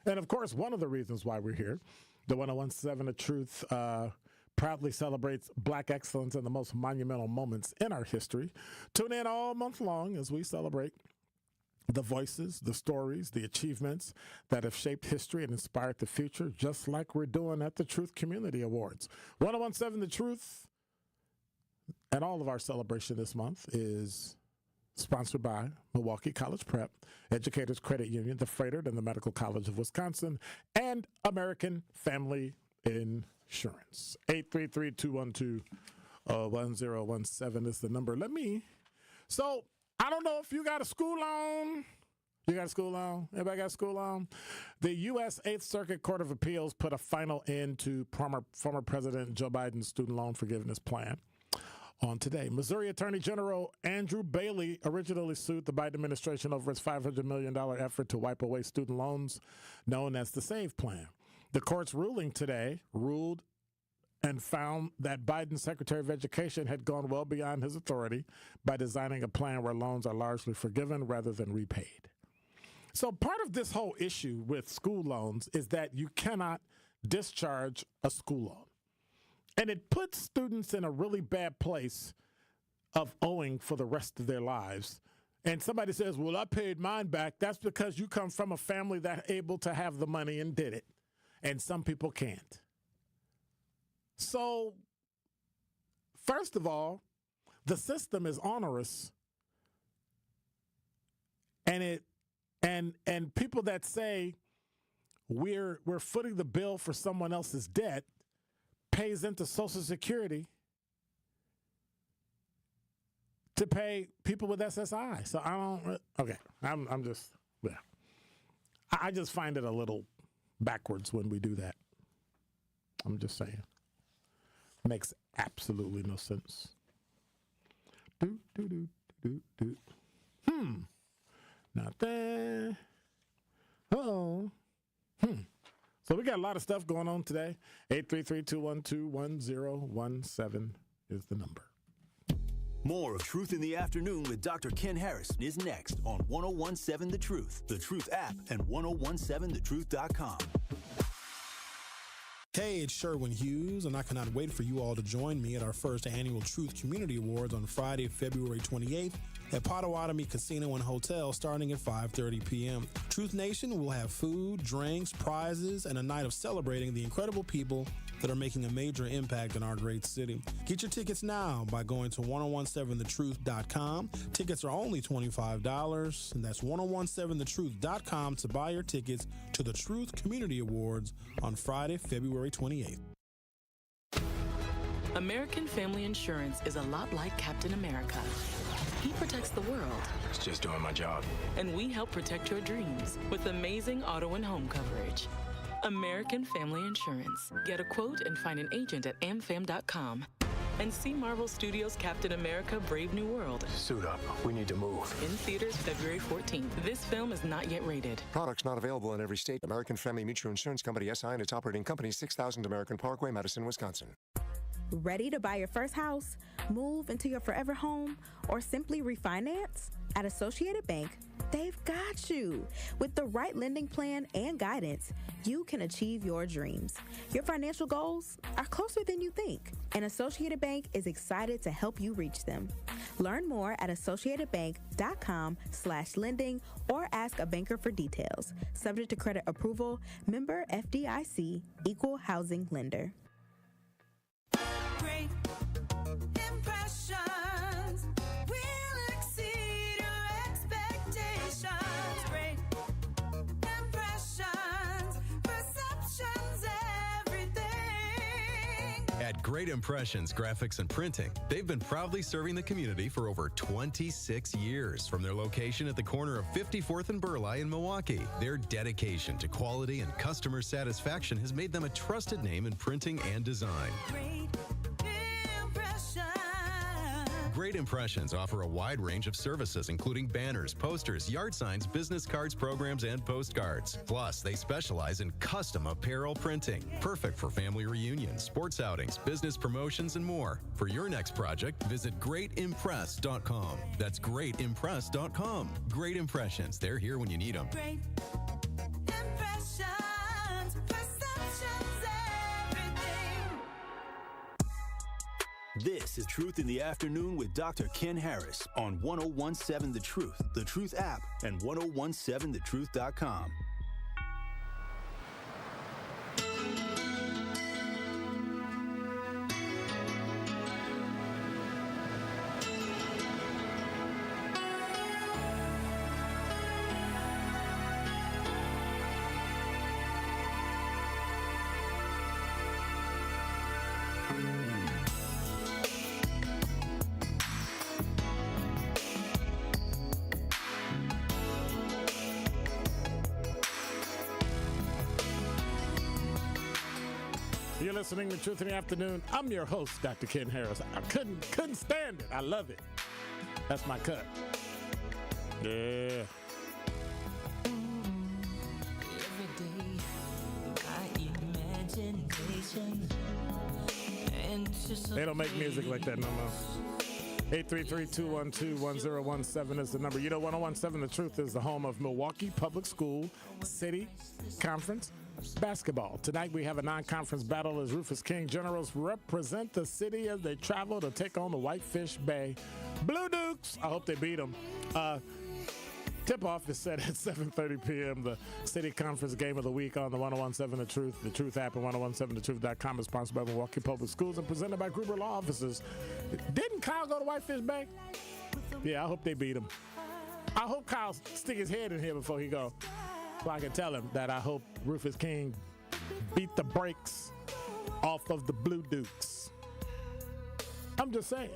And, of course, one of the reasons why we're here, the 1017 The Truth proudly celebrates Black excellence in the most monumental moments in our history. Tune in all month long as we celebrate the voices, the stories, the achievements that have shaped history and inspired the future, just like we're doing at the Truth Community Awards. 1017 The Truth and all of our celebration this month is sponsored by Milwaukee College Prep, Educators Credit Union, the Freighter, and the Medical College of Wisconsin, and American Family Insurance. 833-212-1017 is the number. So, I don't know if you got a school loan. You got a school loan? Everybody got a school loan? The U.S. 8th Circuit Court of Appeals put a final end to former President Joe Biden's student loan forgiveness plan on today. Missouri Attorney General Andrew Bailey originally sued the Biden administration over its $500 million effort to wipe away student loans known as the SAVE Plan. The court's ruling today ruled and found that Biden's Secretary of Education had gone well beyond his authority by designing a plan where loans are largely forgiven rather than repaid. So part of this whole issue with school loans is that you cannot discharge a school loan. And it puts students in a really bad place of owing for the rest of their lives. And somebody says, well, I paid mine back. That's because you come from a family that's able to have the money and did it. And some people can't. So First of all, the system is onerous, and people that say we're footing the bill for someone else's debt pays into Social Security to pay people with SSI. So I just find it a little backwards when we do that. I'm just saying. Makes absolutely no sense. Not that. So we got a lot of stuff going on today. 833-212-1017 is the number. More of Truth in the Afternoon with Dr. Ken Harris is next on 1017 The Truth, The Truth app, and 1017thetruth.com. Hey, it's Sherwin Hughes, and I cannot wait for you all to join me at our first annual Truth Community Awards on Friday, February 28th at Potawatomi Casino and Hotel starting at 5:30 p.m. Truth Nation will have food, drinks, prizes, and a night of celebrating the incredible people that are making a major impact in our great city. Get your tickets now by going to 1017thetruth.com. Tickets are only $25, and that's 1017thetruth.com to buy your tickets to the Truth Community Awards on Friday, February 28th. American Family Insurance is a lot like Captain America. He protects the world. It's just doing my job. And we help protect your dreams with amazing auto and home coverage. American Family Insurance. Get a quote and find an agent at amfam.com. And see Marvel Studios' Captain America: Brave New World. Suit up. We need to move. In theaters February 14th. This film is not yet rated. Products not available in every state. American Family Mutual Insurance Company, SI, and its operating company, 6000 American Parkway, Madison, Wisconsin. Ready to buy your first house, move into your forever home, or simply refinance? At Associated Bank, they've got you. With the right lending plan and guidance, you can achieve your dreams. Your financial goals are closer than you think, and Associated Bank is excited to help you reach them. Learn more at associatedbank.com/lending or ask a banker for details. Subject to credit approval, member FDIC, equal housing lender. Great impressions will exceed your expectations. Great impressions, perceptions, everything. At Great Impressions Graphics and Printing, they've been proudly serving the community for over 26 years. From their location at the corner of 54th and Burleigh in Milwaukee, their dedication to quality and customer satisfaction has made them a trusted name in printing and design. Great Impressions offer a wide range of services, including banners, posters, yard signs, business cards, programs, and postcards. Plus, they specialize in custom apparel printing, perfect for family reunions, sports outings, business promotions, and more. For your next project, visit greatimpress.com. That's greatimpress.com. Great Impressions. They're here when you need them. Great impressions, perceptions, everything. This is Truth in the Afternoon with Dr. Ken Harris on 1017 The Truth, The Truth app, and 1017thetruth.com. You're listening to Truth in the Afternoon. I'm your host, Dr. Ken Harris. I couldn't stand it. I love it. That's my cut. Yeah. They don't make music like that no more. 833-212-1017 is the number. You know, 1017 The Truth is the home of Milwaukee Public School City Conference basketball. Tonight we have a non-conference battle as Rufus King Generals represent the city as they travel to take on the Whitefish Bay Blue Dukes. I hope they beat them. Tip-off is set at 7:30 p.m. The City Conference Game of the Week on the 101.7 The Truth app and 101.7thetruth.com is sponsored by Milwaukee Public Schools and presented by Gruber Law Offices. Didn't Kyle go to Whitefish Bay? Yeah, I hope they beat him. I hope Kyle stick his head in here before he go, so I can tell him that I hope Rufus King beat the brakes off of the Blue Dukes. I'm just saying.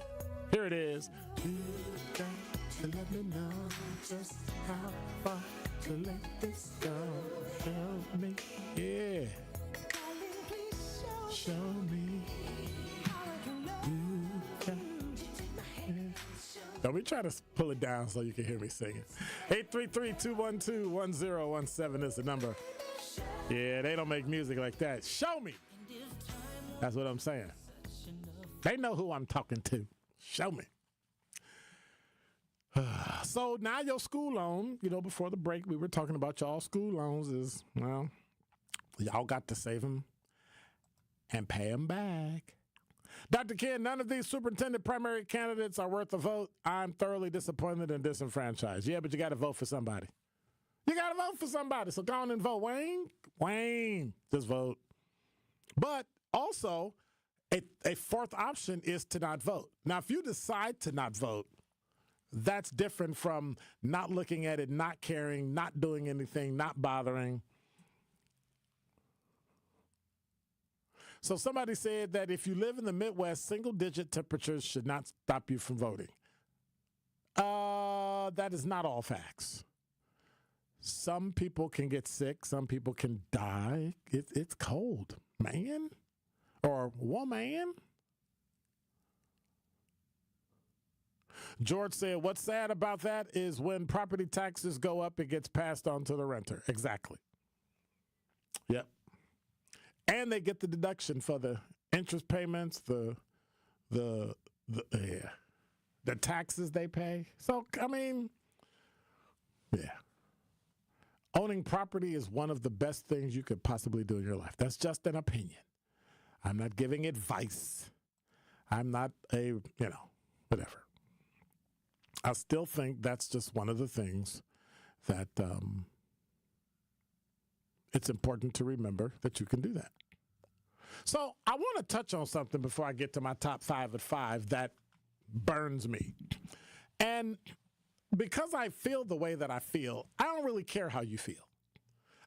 Here it is. You got to let me know just how far to let this go. Help me. Yeah. Show me. You got Don't be trying to pull it down so you can hear me singing. 833-212-1017 is the number. Yeah, they don't make music like that. Show me. That's what I'm saying. They know who I'm talking to. Show me. So now your school loan, before the break, we were talking about y'all school loans is, well, y'all got to save them and pay them back. Dr. Ken, none of these superintendent primary candidates are worth a vote. I'm thoroughly disappointed and disenfranchised. Yeah, but you got to vote for somebody. You got to vote for somebody. So go on and vote. Wayne, just vote. But also, a fourth option is to not vote. Now, if you decide to not vote, that's different from not looking at it, not caring, not doing anything, not bothering. So somebody said that if you live in the Midwest, single-digit temperatures should not stop you from voting. That is not all facts. Some people can get sick. Some people can die. It's cold, man. Or woman. George said, what's sad about that is when property taxes go up, it gets passed on to the renter. Exactly. Yep. And they get the deduction for the interest payments, the taxes they pay. So, I mean, yeah. Owning property is one of the best things you could possibly do in your life. That's just an opinion. I'm not giving advice. I'm not whatever. I still think that's just one of the things that it's important to remember that you can do that. So I want to touch on something before I get to my top 5 at 5 that burns me. And because I feel the way that I feel, I don't really care how you feel.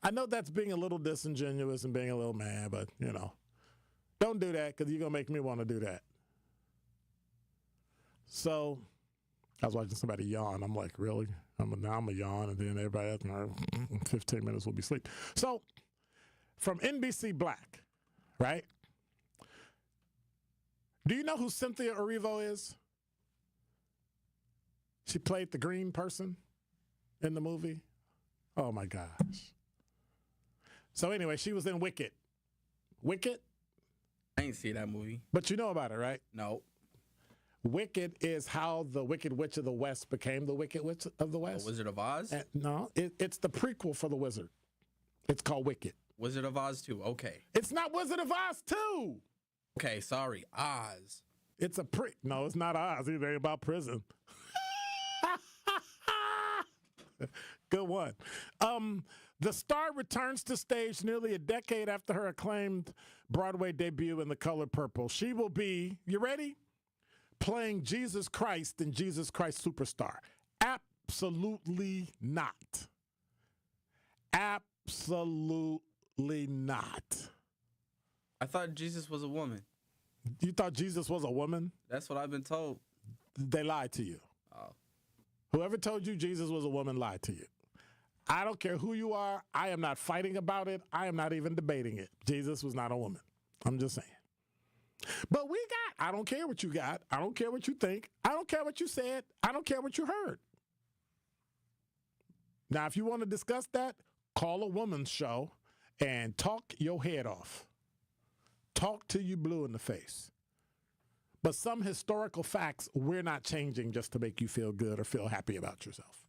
I know that's being a little disingenuous and being a little mad, but, don't do that because you're going to make me want to do that. So I was watching somebody yawn. I'm like, really? I'm a yawn, and then everybody else, 15 minutes will be asleep. So from NBC Black, right? Do you know who Cynthia Erivo is? She played the green person in the movie. Oh, my gosh. So anyway, she was in Wicked. Wicked? I ain't see that movie. But you know about it, right? No. Wicked is how the Wicked Witch of the West became the Wicked Witch of the West. The Wizard of Oz? No, it's the prequel for the Wizard. It's called Wicked. Wizard of Oz 2, okay. It's not Wizard of Oz 2. Okay, sorry, Oz. It's no, it's not Oz either. It ain't about prison. Good one. The star returns to stage nearly a decade after her acclaimed Broadway debut in The Color Purple. She will be, you ready? Playing Jesus Christ in Jesus Christ Superstar. Absolutely not. Absolutely not. I thought Jesus was a woman. You thought Jesus was a woman? That's what I've been told. They lied to you. Oh. Whoever told you Jesus was a woman lied to you. I don't care who you are. I am not fighting about it. I am not even debating it. Jesus was not a woman. I'm just saying. But I don't care what you got. I don't care what you think. I don't care what you said. I don't care what you heard. Now, if you want to discuss that, call a woman's show and talk your head off. Talk till you blue in the face. But some historical facts we're not changing just to make you feel good or feel happy about yourself.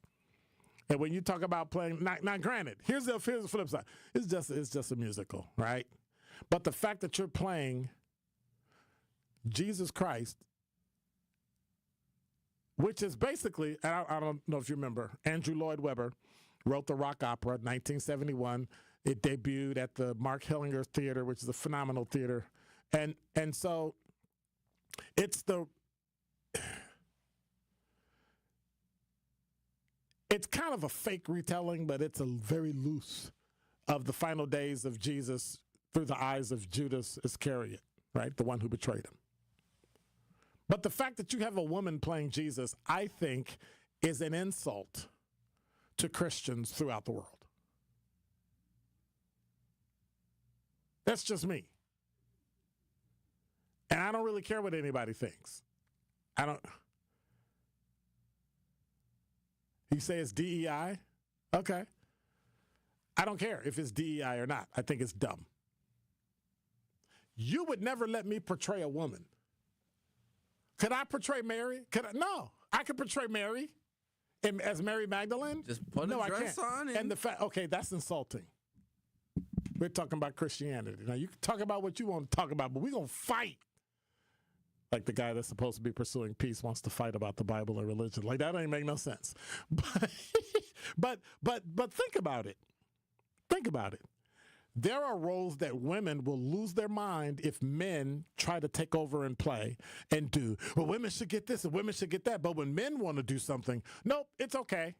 And when you talk about playing, now granted, here's the flip side. It's just a musical, right? But the fact that you're playing Jesus Christ which is basically, I don't know if you remember, Andrew Lloyd Webber wrote the rock opera in 1971. It debuted at the Mark Hellinger Theater, which is a phenomenal theater. And so it's kind of a fake retelling, but it's a very loose of the final days of Jesus through the eyes of Judas Iscariot, right? The one who betrayed him. But the fact that you have a woman playing Jesus, I think, is an insult to Christians throughout the world. That's just me. And I don't really care what anybody thinks. You say it's DEI? Okay. I don't care if it's DEI or not. I think it's dumb. You would never let me portray a woman. Could I portray Mary? No. I could portray Mary as Mary Magdalene. Just put a dress on. And the fact, okay, that's insulting. We're talking about Christianity. Now, you can talk about what you want to talk about, but we're going to fight. Like the guy that's supposed to be pursuing peace wants to fight about the Bible or religion. Like, that ain't make no sense. But think about it. Think about it. There are roles that women will lose their mind if men try to take over and play and do. Well, women should get this and women should get that. But when men want to do something, nope, it's okay.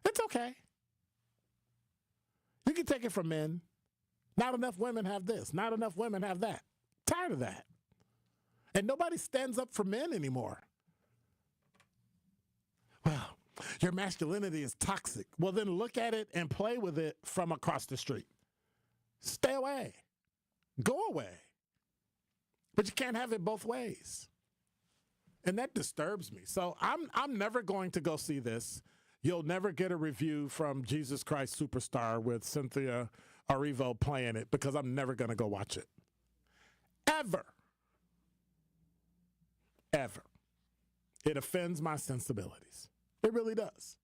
It's okay. You can take it from men. Not enough women have this. Not enough women have that. Tired of that. And nobody stands up for men anymore. Well, your masculinity is toxic. Well, then look at it and play with it from across the street. Stay away. Go away. But you can't have it both ways. And that disturbs me. So I'm never going to go see this. You'll never get a review from Jesus Christ Superstar with Cynthia Erivo playing it because I'm never going to go watch it. Ever. Ever. It offends my sensibilities. It really does.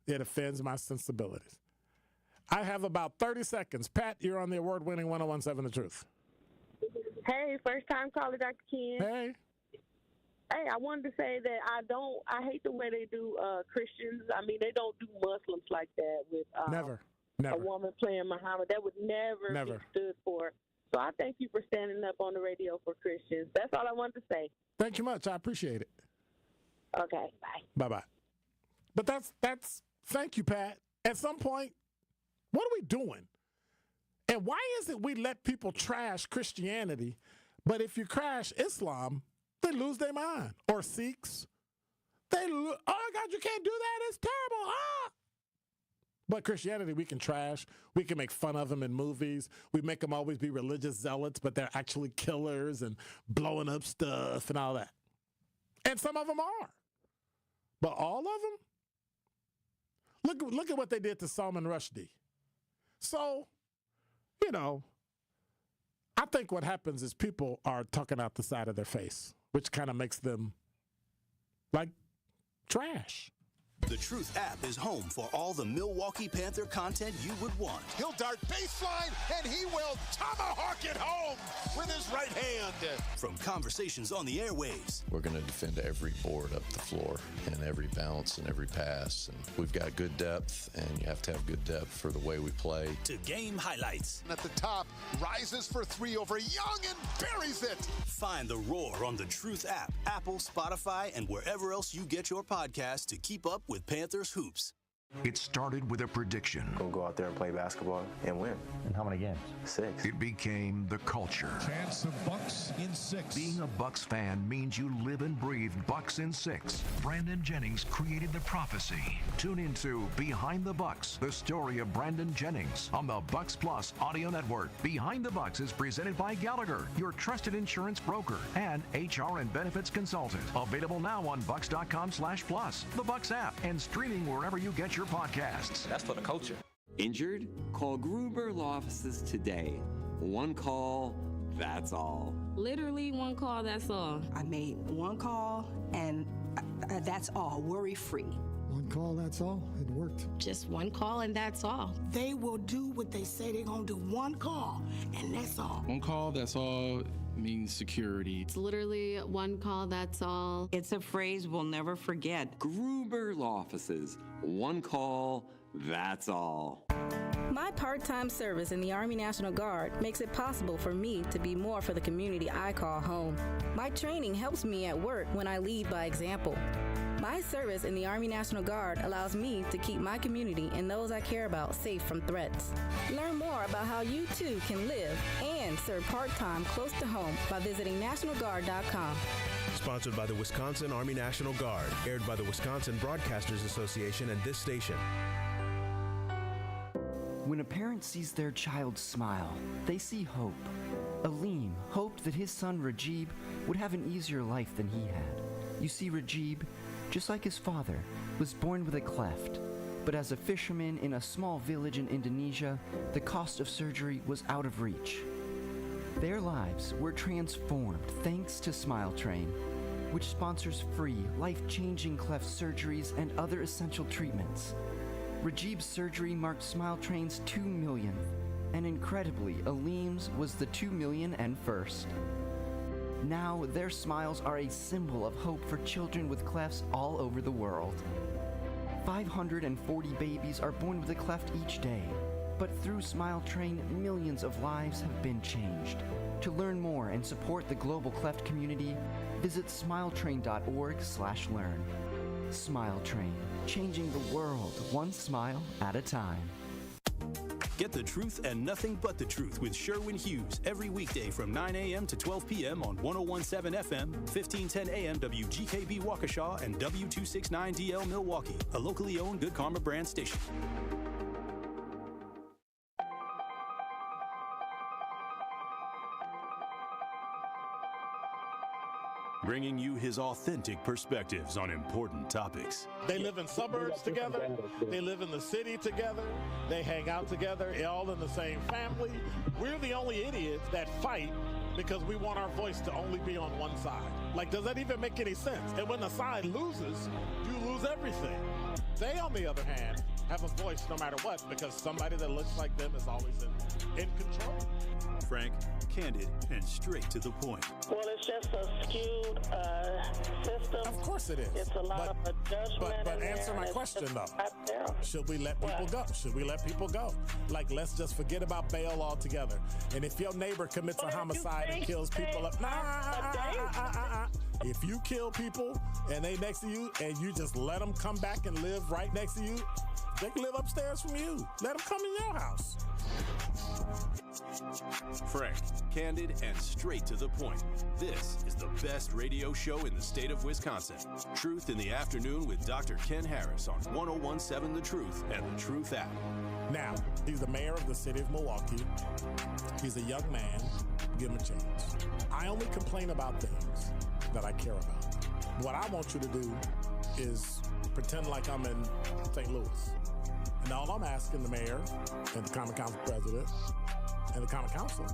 It offends my sensibilities. I have about 30 seconds. Pat, you're on the award-winning 1017 The Truth. Hey, first time caller, Dr. Ken. Hey. Hey, I wanted to say that I hate the way they do Christians. I mean, they don't do Muslims like that with Never. a woman playing Muhammad. That would never be stood for. So I thank you for standing up on the radio for Christians. That's all I wanted to say. Thank you much. I appreciate it. Okay, bye. Bye-bye. But that's thank you, Pat. At some point, what are we doing? And why is it we let people trash Christianity, but if you crash Islam, they lose their mind? Or Sikhs, oh, God, you can't do that. It's terrible. But Christianity, we can trash. We can make fun of them in movies. We make them always be religious zealots, but they're actually killers and blowing up stuff and all that. And some of them are. But all of them? Look at what they did to Salman Rushdie. So, I think what happens is people are talking out the side of their face, which kind of makes them like trash. The Truth app is home for all the Milwaukee Panther content you would want. He'll dart baseline, and he will tomahawk it home with his right hand. From conversations on the airwaves. We're going to defend every board up the floor and every bounce and every pass. And we've got good depth, and you have to have good depth for the way we play. To game highlights. At the top, rises for three over Young and buries it. Find The Roar on the Truth app, Apple, Spotify, and wherever else you get your podcasts to keep up with Panthers hoops. It started with a prediction. We'll go out there and play basketball and win. And how many games? 6. It became the culture. Chance of Bucks in 6. Being a Bucks fan means you live and breathe Bucks in 6. Brandon Jennings created the prophecy. Tune into Behind the Bucks, the story of Brandon Jennings on the Bucks Plus audio network. Behind the Bucks is presented by Gallagher, your trusted insurance broker and HR and benefits consultant. Available now on bucks.com/plus, the Bucks app, and streaming wherever you get your podcasts. That's for the culture. Injured? Call Gruber Law Offices today. One call, that's all. Literally one call, that's all. I made one call, and that's all, worry-free. One call, that's all. It worked. Just one call, and that's all. They will do what they say they're going to do. One call, and that's all. One call, that's all means security. It's literally one call, that's all. It's a phrase we'll never forget. Gruber Law Offices. One call, that's all. My part-time service in the Army National Guard makes it possible for me to be more for the community I call home. My training helps me at work when I lead by example. My service in the Army National Guard allows me to keep my community and those I care about safe from threats. Learn more about how you too can live and serve part-time close to home by visiting nationalguard.com. Sponsored by the Wisconsin Army National Guard, aired by the Wisconsin Broadcasters Association and this station. When a parent sees their child smile, they see hope. Aleem hoped that his son Rajib would have an easier life than he had. You see, Rajib, just like his father, was born with a cleft. But as a fisherman in a small village in Indonesia, the cost of surgery was out of reach. Their lives were transformed thanks to Smile Train, which sponsors free, life-changing cleft surgeries and other essential treatments. Rajib's surgery marked Smile Train's 2 millionth, and incredibly, Aleem's was the 2 million and first. Now, their smiles are a symbol of hope for children with clefts all over the world. 540 babies are born with a cleft each day, but through Smile Train, millions of lives have been changed. To learn more and support the global cleft community, visit smiletrain.org/learn. Smile Train, changing the world one smile at a time. Get the truth and nothing but the truth with Sherwin Hughes every weekday from 9 a.m. to 12 p.m. on 101.7 FM, 1510 a.m. WGKB Waukesha, and W269DL Milwaukee, a locally owned Good Karma brand station. Bringing you his authentic perspectives on important topics. They live in suburbs together. They live in the city together. They hang out together, all in the same family. We're the only idiots that fight because we want our voice to only be on one side. Like, does that even make any sense? And when the side loses, you lose everything. They, on the other hand, have a voice no matter what because somebody that looks like them is always in control. Frank, candid, and straight to the point. Well, it's just a skewed system. Of course it is. It's a lot of judgment. But answer my question, though. Should we let people go? Should we let people go? Like, let's just forget about bail altogether. And if your neighbor commits a homicide and kills people, if you kill people and they next to you and you just let them come back and live right next to you, they can live upstairs from you. Let them come in your house. Frank, candid, and straight to the point. This is the best radio show in the state of Wisconsin. Truth in the Afternoon with Dr. Ken Harris on 101.7 The Truth and The Truth app. Now, he's the mayor of the city of Milwaukee. He's a young man. Give him a chance. I only complain about things that I care about. What I want you to do is pretend like I'm in St. Louis. And all I'm asking the mayor and the Common Council president and the Common Council,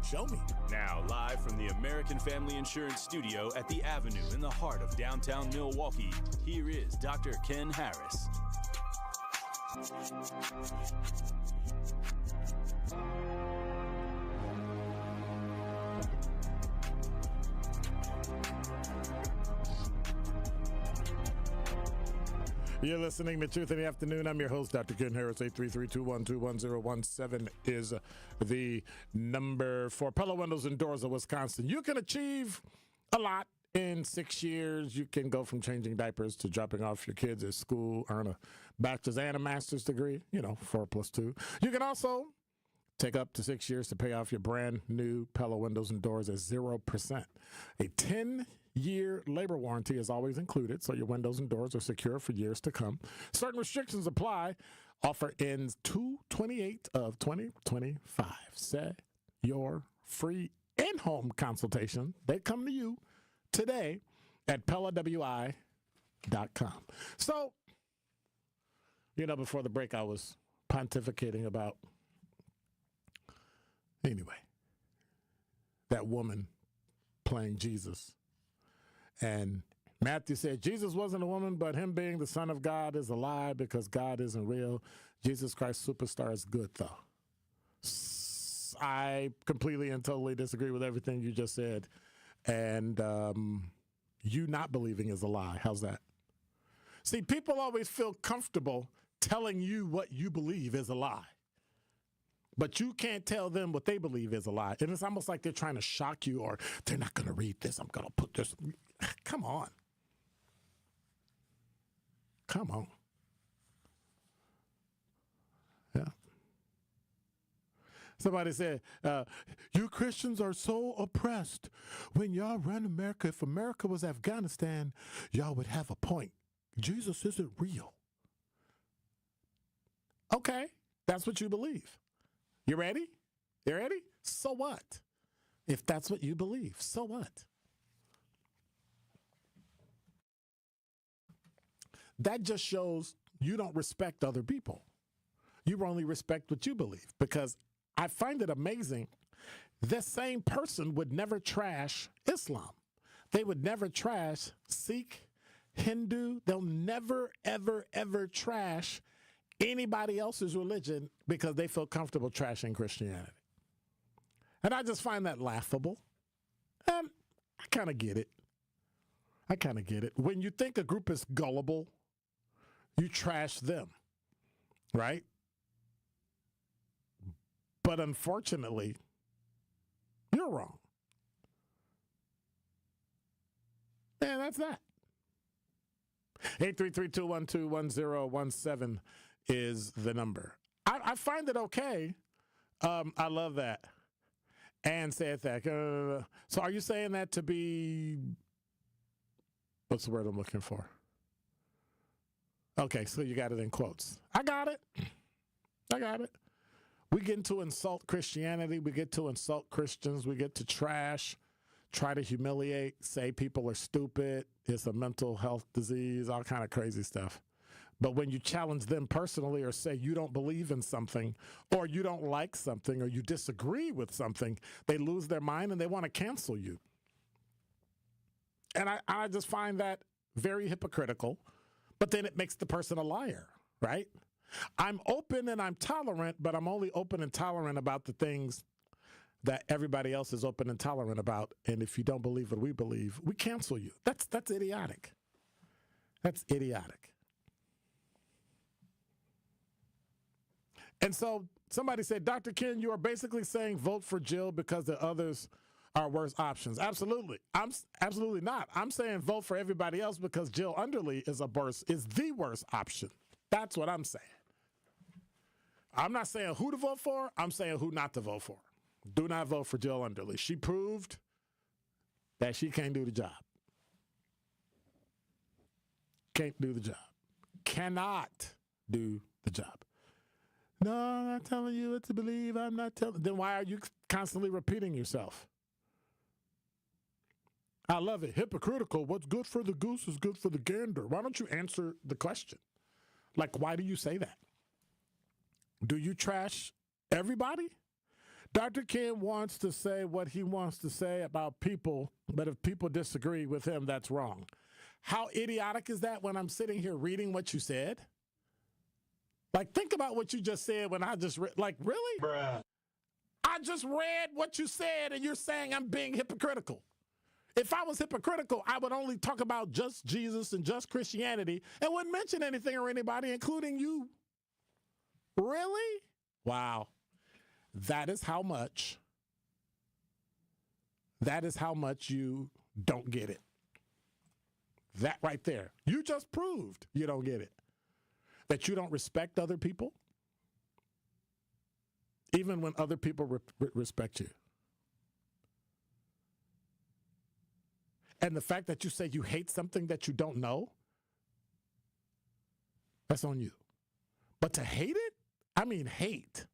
show me. Now, live from the American Family Insurance Studio at the Avenue in the heart of downtown Milwaukee, here is Dr. Ken Harris. You're listening to Truth in the Afternoon. I'm your host, Dr. Ken Harris. 833-212-1017 is the number for Pella Windows and Doors of Wisconsin. You can achieve a lot in 6 years. You can go from changing diapers to dropping off your kids at school, earn a bachelor's and a master's degree, 4+2. You can also take up to 6 years to pay off your brand new Pella Windows and Doors at 0%. A 10-year labor warranty is always included, so your windows and doors are secure for years to come. Certain restrictions apply. Offer ends 2/28 of 2025. Set your free in-home consultation. They come to you today at PellaWI.com. So, before the break, I was pontificating about, that woman playing Jesus. And Matthew said, Jesus wasn't a woman, but him being the Son of God is a lie because God isn't real. Jesus Christ Superstar is good, though. Yes, I completely and totally disagree with everything you just said. And you not believing is a lie. How's that? See, people always feel comfortable telling you what you believe is a lie. But you can't tell them what they believe is a lie. And it's almost like they're trying to shock you, or they're not going to read this. I'm going to put this. Come on. Come on. Yeah. Somebody said, you Christians are so oppressed. When y'all run America, if America was Afghanistan, y'all would have a point. Jesus isn't real. Okay, that's what you believe. You ready? You ready? So what? If that's what you believe, so what? That just shows you don't respect other people. You only respect what you believe, because I find it amazing. This same person would never trash Islam. They would never trash Sikh, Hindu. They'll never, ever, ever trash anybody else's religion because they feel comfortable trashing Christianity. And I just find that laughable. And I kind of get it. I kind of get it. When you think a group is gullible, you trash them, right? But unfortunately, you're wrong. And that's that. 833-212-1017 is the number. I find it okay. I love that. And said that. So are you saying that to be, what's the word I'm looking for? Okay, so you got it in quotes. I got it. I got it. We get to insult Christianity. We get to insult Christians. We get to trash, try to humiliate, say people are stupid. It's a mental health disease, all kind of crazy stuff. But when you challenge them personally, or say you don't believe in something, or you don't like something, or you disagree with something, they lose their mind and they want to cancel you. And I just find that very hypocritical. But then it makes the person a liar, right? I'm open and I'm tolerant, but I'm only open and tolerant about the things that everybody else is open and tolerant about. And if you don't believe what we believe, we cancel you. That's idiotic. That's idiotic. And so somebody said, Dr. Ken, you are basically saying vote for Jill because the others are worse options. Absolutely. I'm absolutely not. I'm saying vote for everybody else because Jill Underly is the worst option. That's what I'm saying. I'm not saying who to vote for. I'm saying who not to vote for. Do not vote for Jill Underly. She proved that she can't do the job. Can't do the job. Cannot do the job. No, I'm not telling you what to believe. I'm not telling. Then why are you constantly repeating yourself? I love it. Hypocritical. What's good for the goose is good for the gander. Why don't you answer the question? Like, why do you say that? Do you trash everybody? Dr. Ken wants to say what he wants to say about people, but if people disagree with him, that's wrong. How idiotic is that when I'm sitting here reading what you said? Like, think about what you just said when I just read. Like, really? Bruh. I just read what you said, and you're saying I'm being hypocritical. If I was hypocritical, I would only talk about just Jesus and just Christianity and wouldn't mention anything or anybody, including you. Really? Wow. That is how much you don't get it. That right there. You just proved you don't get it. That you don't respect other people, even when other people respect you. And the fact that you say you hate something that you don't know, that's on you. But to hate it, I mean hate.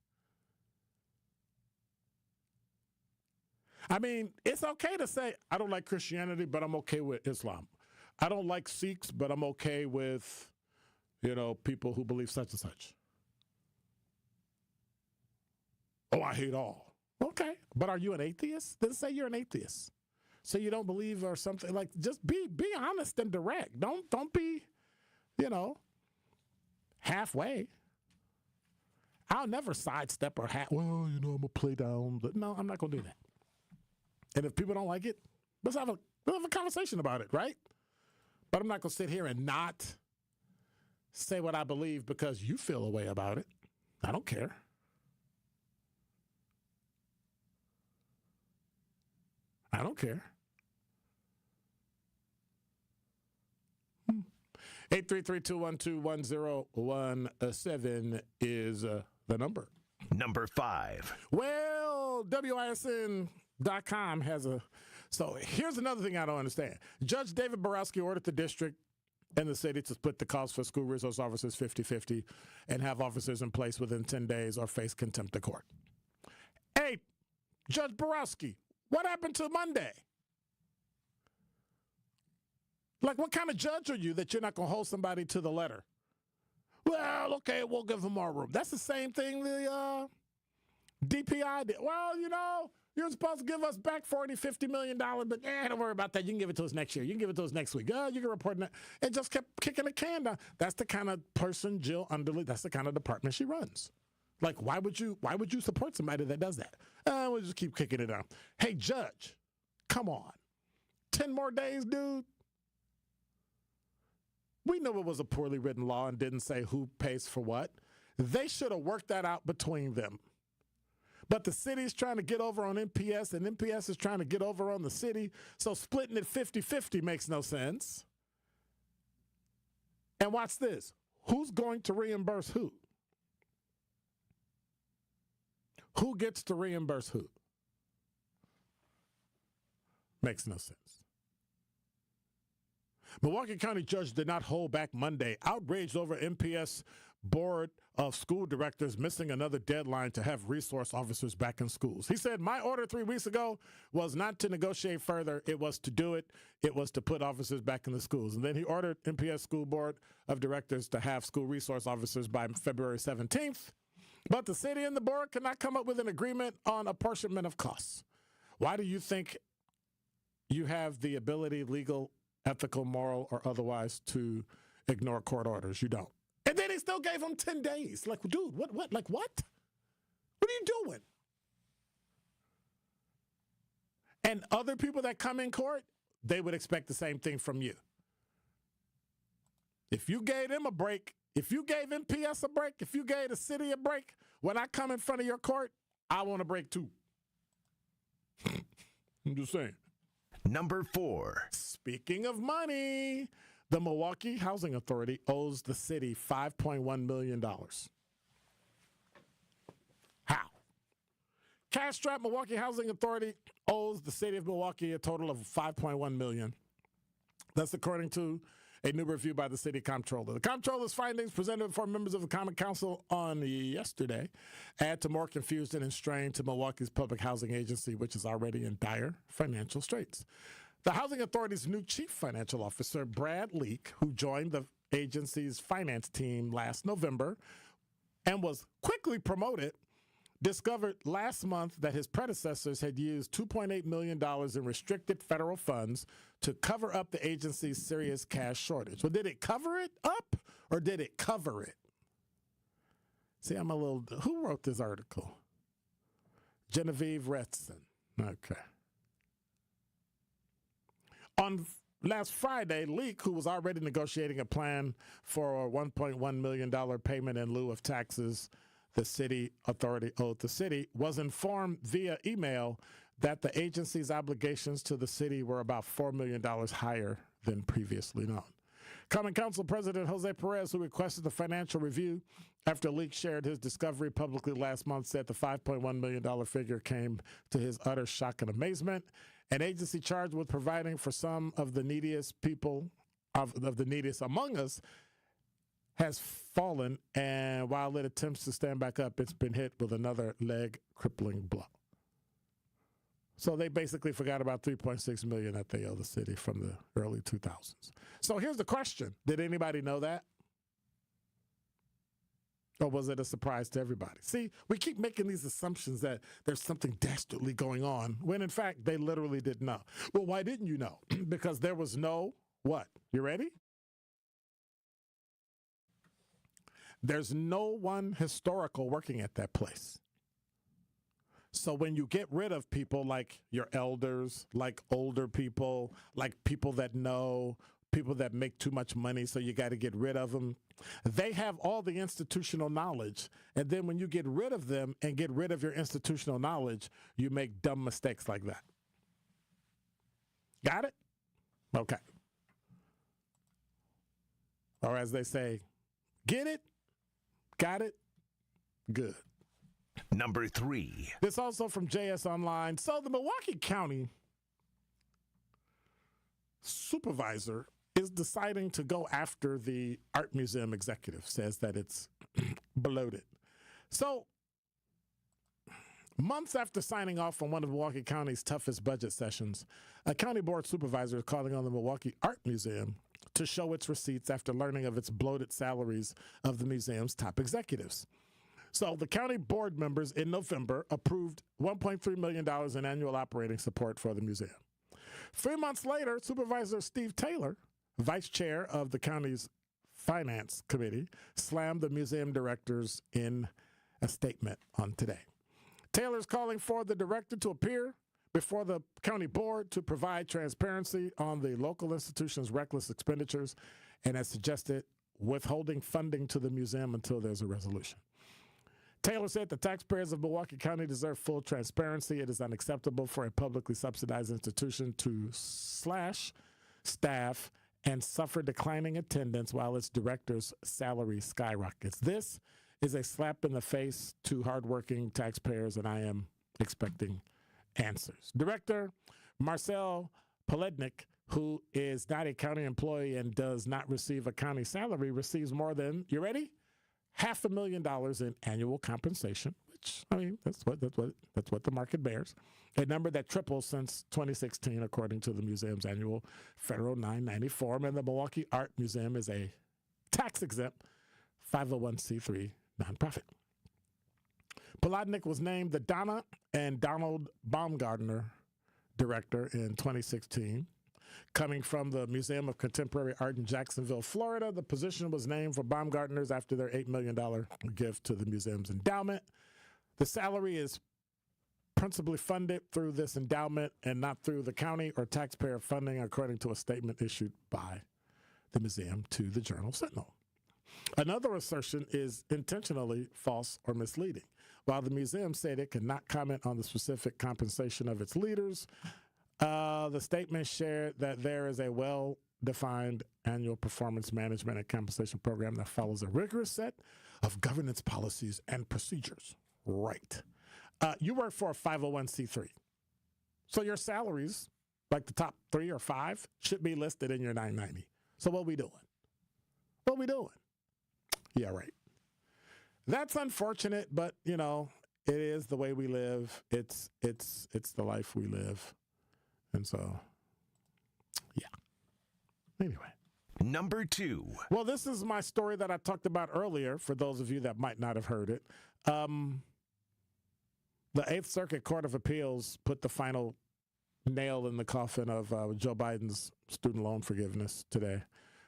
I mean, it's okay to say, I don't like Christianity, but I'm okay with Islam. I don't like Sikhs, but I'm okay with, people who believe such and such. Oh, I hate all. Okay, but are you an atheist? Then say you're an atheist. Say you don't believe or something. Like, just be honest and direct. Don't be, halfway. I'll never sidestep or well, I'm going to play down. But no, I'm not going to do that. And if people don't like it, let's have a conversation about it, right? But I'm not going to sit here and not say what I believe because you feel a way about it. I don't care. I don't care. 833-212-1017 is the number. Number 5. Well, WISN.com has a... So here's another thing I don't understand. Judge David Borowski ordered the district and the city to split the cost for school resource officers 50-50 and have officers in place within 10 days or face contempt of court. Hey, Judge Borowski, what happened to Monday? Like, what kind of judge are you that you're not going to hold somebody to the letter? Well, okay, we'll give them more room. That's the same thing the DPI did. Well, you're supposed to give us back $40-50 million, but don't worry about that. You can give it to us next year. You can give it to us next week. You can report that. And just kept kicking the can down. That's the kind of person Jill Underly, that's the kind of department she runs. Like, why would you support somebody that does that? We'll just keep kicking it down. Hey, Judge, come on. 10 more days, dude? We knew it was a poorly written law and didn't say who pays for what. They should have worked that out between them. But the city's trying to get over on MPS, and MPS is trying to get over on the city, so splitting it 50-50 makes no sense. And watch this. Who's going to reimburse who? Who gets to reimburse who? Makes no sense. Milwaukee County judge did not hold back Monday, outraged over MPS Board of School Directors missing another deadline to have resource officers back in schools. He said, my order 3 weeks ago was not to negotiate further. It was to do it. It was to put officers back in the schools. And then he ordered MPS School Board of Directors to have school resource officers by February 17th. But the city and the board could not come up with an agreement on apportionment of costs. Why do you think you have the ability, legal, ethical, moral, or otherwise, to ignore court orders? You don't. And then he still gave him 10 days. Like, dude, what? Like, what? What are you doing? And other people that come in court, they would expect the same thing from you. If you gave them a break, if you gave MPS a break, if you gave the city a break, when I come in front of your court, I want a break too. I'm just saying. Number 4. Speaking of money, the Milwaukee Housing Authority owes the city $5.1 million. How? Cash-strapped Milwaukee Housing Authority owes the city of Milwaukee a total of $5.1 million. That's according to a new review by the city comptroller. The comptroller's findings presented before members of the Common Council on yesterday add to more confusion and strain to Milwaukee's public housing agency, which is already in dire financial straits. The Housing Authority's new chief financial officer, Brad Leak, who joined the agency's finance team last November and was quickly promoted, discovered last month that his predecessors had used $2.8 million in restricted federal funds to cover up the agency's serious cash shortage. Well, did it cover it up or did it cover it? See, who wrote this article? Genevieve Retson. Okay. On last Friday, Leak, who was already negotiating a plan for a $1.1 million payment in lieu of taxes the city authority owed the city, was informed via email that the agency's obligations to the city were about $4 million higher than previously known. Common Council President Jose Perez, who requested the financial review after Leak shared his discovery publicly last month, said the $5.1 million figure came to his utter shock and amazement. An agency charged with providing for some of the neediest people, of the neediest among us, has fallen, and while it attempts to stand back up, it's been hit with another leg-crippling blow. So they basically forgot about $3.6 million that they owe the city from the early 2000s. So here's the question. Did anybody know that? Or was it a surprise to everybody? See, we keep making these assumptions that there's something dastardly going on, when in fact, they literally didn't know. Well, why didn't you know? Because there was no what? You ready? There's no one historical working at that place. So when you get rid of people like your elders, like older people, like people that know, people that make too much money, so you got to get rid of them, they have all the institutional knowledge. And then when you get rid of them and get rid of your institutional knowledge, you make dumb mistakes like that. Got it? Okay. Or as they say, get it? Got it? Good. Number 3. This also from JS Online. So the Milwaukee County supervisor is deciding to go after the art museum executive, says that it's bloated. So months after signing off on one of Milwaukee County's toughest budget sessions, a county board supervisor is calling on the Milwaukee Art Museum to show its receipts after learning of its bloated salaries of the museum's top executives. So the county board members in November approved $1.3 million in annual operating support for the museum. 3 months later, Supervisor Steve Taylor, vice chair of the county's finance committee, slammed the museum directors in a statement on Today. Taylor's calling for the director to appear before the county board to provide transparency on the local institution's reckless expenditures and has suggested withholding funding to the museum until there's a resolution. Taylor said the taxpayers of Milwaukee County deserve full transparency. It is unacceptable for a publicly subsidized institution to slash staff and suffer declining attendance while its director's salary skyrockets. This is a slap in the face to hardworking taxpayers, and I am expecting answers. Director Marcel Polednik, who is not a county employee and does not receive a county salary, receives more than, you ready? $500,000 in annual compensation, which, I mean, that's what the market bears. A number that triples since 2016, according to the museum's annual federal 990 form. And the Milwaukee Art Museum is a tax-exempt 501c3 nonprofit. Polodnik was named the Donna and Donald Baumgartner Director in 2016. Coming from the Museum of Contemporary Art in Jacksonville, Florida, the position was named for Baumgartners after their $8 million gift to the museum's endowment. The salary is principally funded through this endowment and not through the county or taxpayer funding, according to a statement issued by the museum to the Journal Sentinel. Another assertion is intentionally false or misleading. While the museum said it could not comment on the specific compensation of its leaders, the statement shared that there is a well-defined annual performance management and compensation program that follows a rigorous set of governance policies and procedures. Right. You work for a 501c3. So your salaries, like the top 3 or 5, should be listed in your 990. So what we doing? What we doing? Yeah, right. That's unfortunate, but, you know, it is the way we live. It's the life we live. And so, yeah. Anyway. Number 2. Well, this is my story that I talked about earlier, for those of you that might not have heard it. The 8th Circuit Court of Appeals put the final nail in the coffin of Joe Biden's student loan forgiveness today.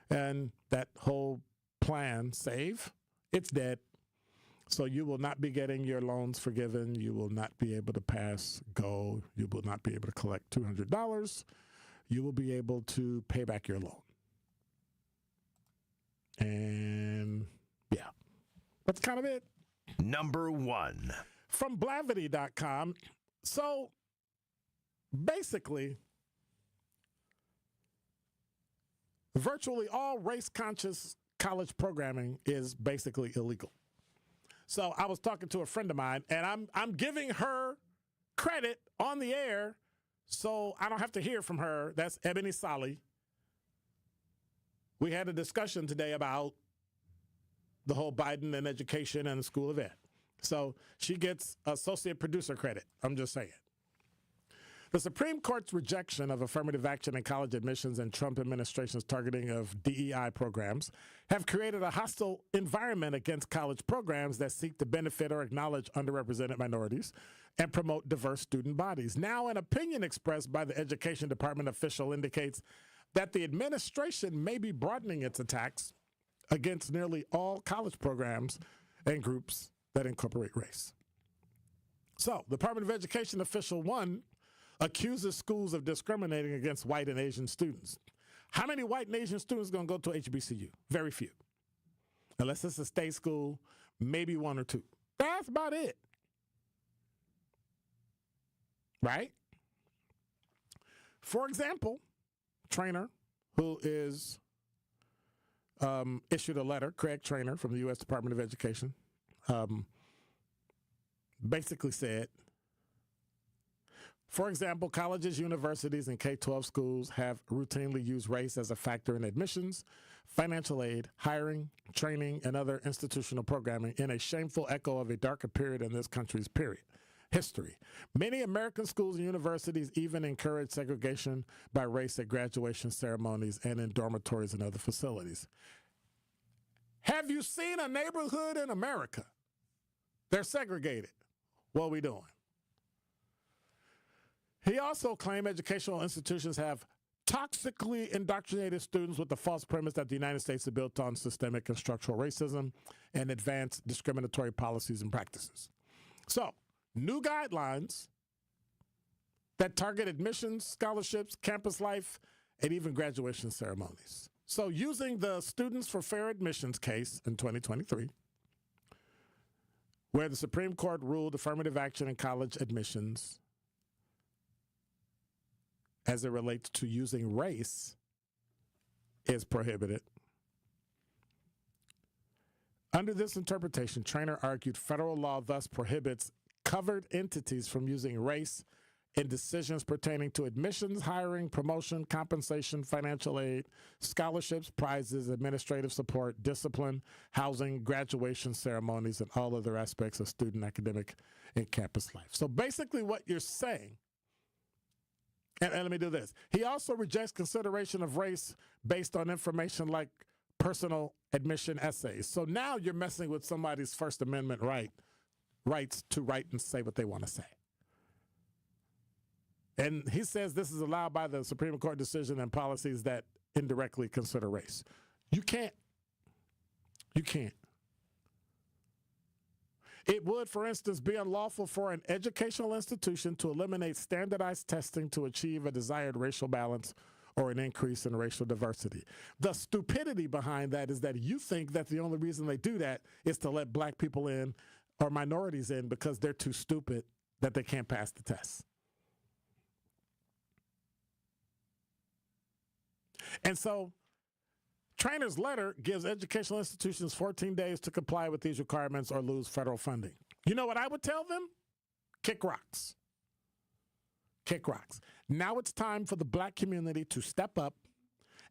And that whole plan, SAVE, it's dead. So you will not be getting your loans forgiven. You will not be able to pass GO. You will not be able to collect $200. You will be able to pay back your loan. And yeah, that's kind of it. Number 1. From Blavity.com. So basically, virtually all race-conscious college programming is basically illegal. So I was talking to a friend of mine, and I'm giving her credit on the air so I don't have to hear from her. That's Ebony Solly. We had a discussion today about the whole Biden and education and the School of Ed. So she gets associate producer credit. I'm just saying. The Supreme Court's rejection of affirmative action in college admissions and Trump administration's targeting of DEI programs have created a hostile environment against college programs that seek to benefit or acknowledge underrepresented minorities and promote diverse student bodies. Now, an opinion expressed by the Education Department official indicates that the administration may be broadening its attacks against nearly all college programs and groups that incorporate race. So, the Department of Education official 1 accuses schools of discriminating against white and Asian students. How many white and Asian students are going to go to HBCU? Very few. Unless it's a state school, maybe 1 or 2. That's about it. Right? For example, Traynor, who is issued a letter, Craig Traynor from the U.S. Department of Education, basically said, for example, colleges, universities, and K-12 schools have routinely used race as a factor in admissions, financial aid, hiring, training, and other institutional programming in a shameful echo of a darker period in this country's history. Many American schools and universities even encourage segregation by race at graduation ceremonies and in dormitories and other facilities. Have you seen a neighborhood in America? They're segregated. What are we doing? He also claimed educational institutions have toxically indoctrinated students with the false premise that the United States is built on systemic and structural racism and advanced discriminatory policies and practices. So, new guidelines that target admissions, scholarships, campus life, and even graduation ceremonies. So, using the Students for Fair Admissions case in 2023, where the Supreme Court ruled affirmative action in college admissions as it relates to using race is prohibited. Under this interpretation, Traynor argued federal law thus prohibits covered entities from using race in decisions pertaining to admissions, hiring, promotion, compensation, financial aid, scholarships, prizes, administrative support, discipline, housing, graduation ceremonies, and all other aspects of student academic and campus life. So basically what you're saying, and let me do this. He also rejects consideration of race based on information like personal admission essays. So now you're messing with somebody's First Amendment rights to write and say what they want to say. And he says this is allowed by the Supreme Court decision and policies that indirectly consider race. You can't. It would, for instance, be unlawful for an educational institution to eliminate standardized testing to achieve a desired racial balance or an increase in racial diversity. The stupidity behind that is that you think that the only reason they do that is to let black people in or minorities in because they're too stupid that they can't pass the test. And so Traynor's letter gives educational institutions 14 days to comply with these requirements or lose federal funding. You know what I would tell them? Kick rocks. Kick rocks. Now it's time for the black community to step up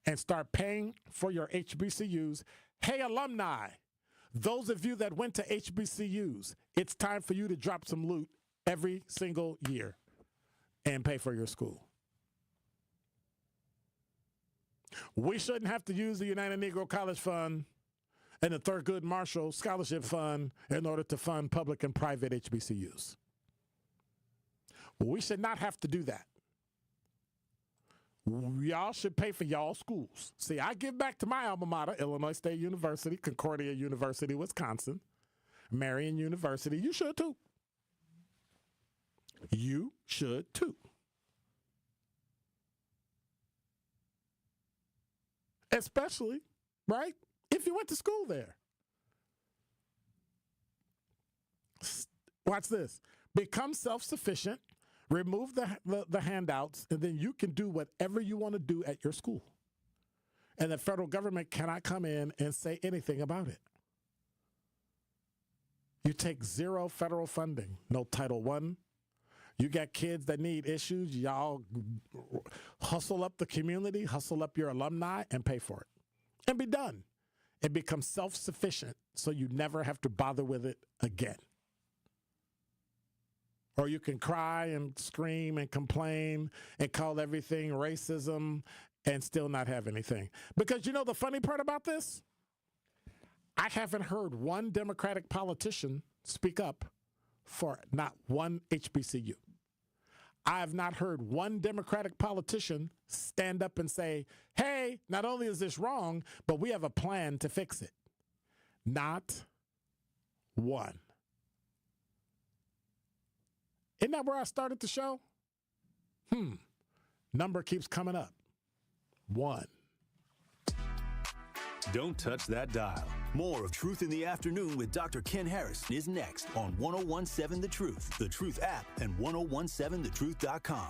and start paying for your HBCUs. Hey, alumni, those of you that went to HBCUs, it's time for you to drop some loot every single year and pay for your school. We shouldn't have to use the United Negro College Fund and the Thurgood Marshall Scholarship Fund in order to fund public and private HBCUs. We should not have to do that. Y'all should pay for y'all schools. See, I give back to my alma mater, Illinois State University, Concordia University, Wisconsin, Marion University. You should too. You should too. Especially, right, if you went to school there. Watch this. Become self-sufficient, remove the handouts, and then you can do whatever you want to do at your school. And the federal government cannot come in and say anything about it. You take zero federal funding, no Title I. You got kids that need issues, y'all hustle up the community, hustle up your alumni, and pay for it. And be done. And become self-sufficient so you never have to bother with it again. Or you can cry and scream and complain and call everything racism and still not have anything. Because you know the funny part about this? I haven't heard one Democratic politician speak up for not one HBCU. I have not heard one Democratic politician stand up and say, hey, not only is this wrong, but we have a plan to fix it. Not one. Isn't that where I started the show? Number keeps coming up. 1. Don't touch that dial. More of Truth in the Afternoon with Dr. Ken Harris is next on 1017 The Truth, The Truth app, and 1017thetruth.com.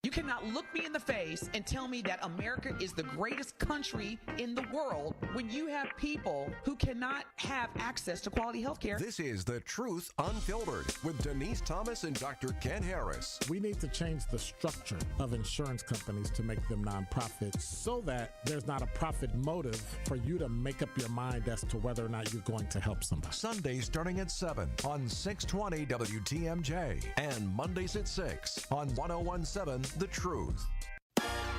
You cannot look me in the face and tell me that America is the greatest country in the world when you have people who cannot have access to quality health care. This is The Truth Unfiltered with Denise Thomas and Dr. Ken Harris. We need to change the structure of insurance companies to make them nonprofit so that there's not a profit motive for you to make up your mind as to whether or not you're going to help somebody. Sundays starting at 7 on 620 WTMJ and Mondays at 6 on 1017 The Truth.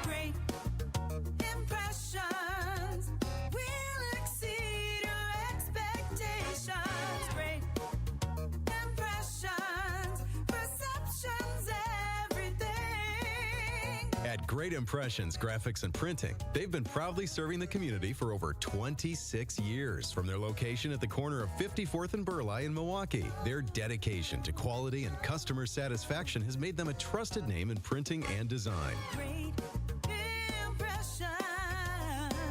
Great impressions will exceed your expectations. Great impressions, perceptions, everything. At Great Impressions Graphics and Printing, they've been proudly serving the community for over 26 years. From their location at the corner of 54th and Burleigh in Milwaukee, their dedication to quality and customer satisfaction has made them a trusted name in printing and design. Great impressions.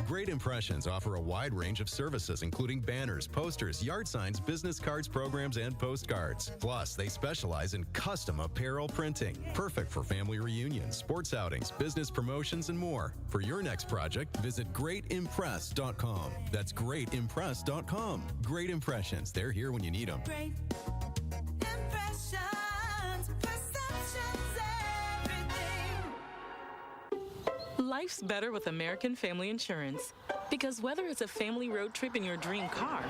Great Impressions offer a wide range of services, including banners, posters, yard signs, business cards, programs, and postcards. Plus, they specialize in custom apparel printing, perfect for family reunions, sports outings, business promotions, and more. For your next project, visit greatimpress.com. That's greatimpress.com. Great Impressions. They're here when you need them. Great impressions, perceptions, everything. Life's better with American Family Insurance. Because whether it's a family road trip in your dream car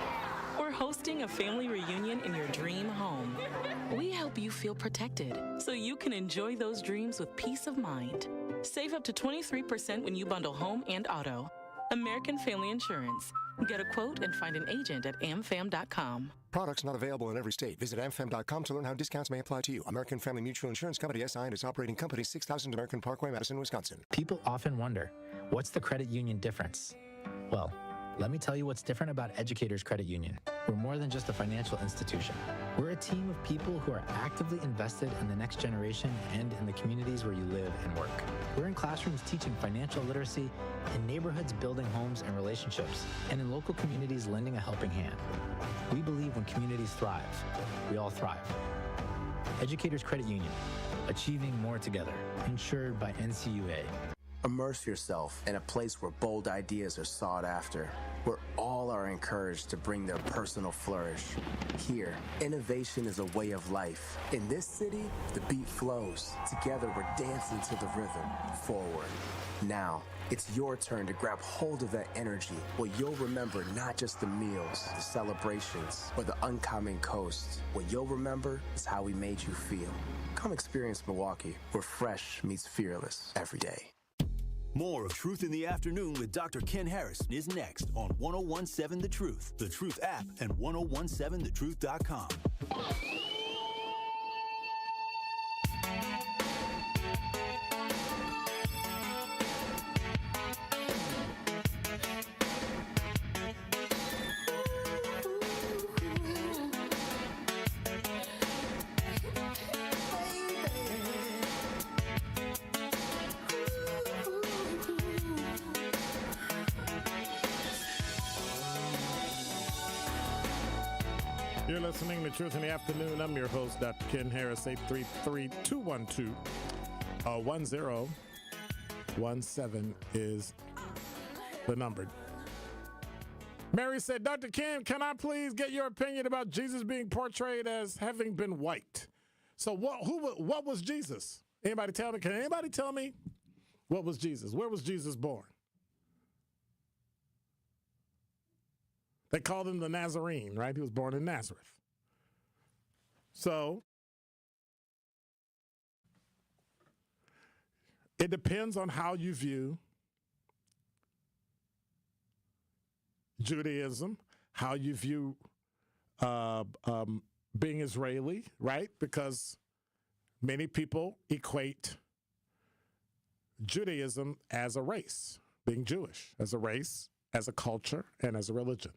or hosting a family reunion in your dream home, we help you feel protected so you can enjoy those dreams with peace of mind. Save up to 23% when you bundle home and auto. American Family Insurance. Get a quote and find an agent at amfam.com. Products not available in every state. Visit amfam.com to learn how discounts may apply to you. American Family Mutual Insurance Company, SI, and its operating company, 6000 American Parkway, Madison, Wisconsin. People often wonder, what's the credit union difference? Well, let me tell you what's different about Educators Credit Union. We're more than just a financial institution. We're a team of people who are actively invested in the next generation and in the communities where you live and work. We're in classrooms teaching financial literacy, in neighborhoods building homes and relationships, and in local communities lending a helping hand. We believe when communities thrive, we all thrive. Educators Credit Union, achieving more together, insured by NCUA. Immerse yourself in a place where bold ideas are sought after, where all are encouraged to bring their personal flourish. Here, innovation is a way of life. In this city, the beat flows. Together, we're dancing to the rhythm. Forward. Now, it's your turn to grab hold of that energy, where you'll remember not just the meals, the celebrations, or the uncommon coast. What you'll remember is how we made you feel. Come experience Milwaukee, where fresh meets fearless every day. More of Truth in the Afternoon with Dr. Ken Harris is next on 1017 The Truth, The Truth app, and 1017thetruth.com. You're listening to Truth in the Afternoon. I'm your host, Dr. Ken Harris, 833-212-1017 is the number. Mary said, Dr. Ken, can I please get your opinion about Jesus being portrayed as having been white? So what was Jesus? Anybody tell me? Can anybody tell me what was Jesus? Where was Jesus born? They called him the Nazarene, right? He was born in Nazareth. So it depends on how you view Judaism, how you view being Israeli, right? Because many people equate Judaism as a race, being Jewish, as a race, as a culture, and as a religion.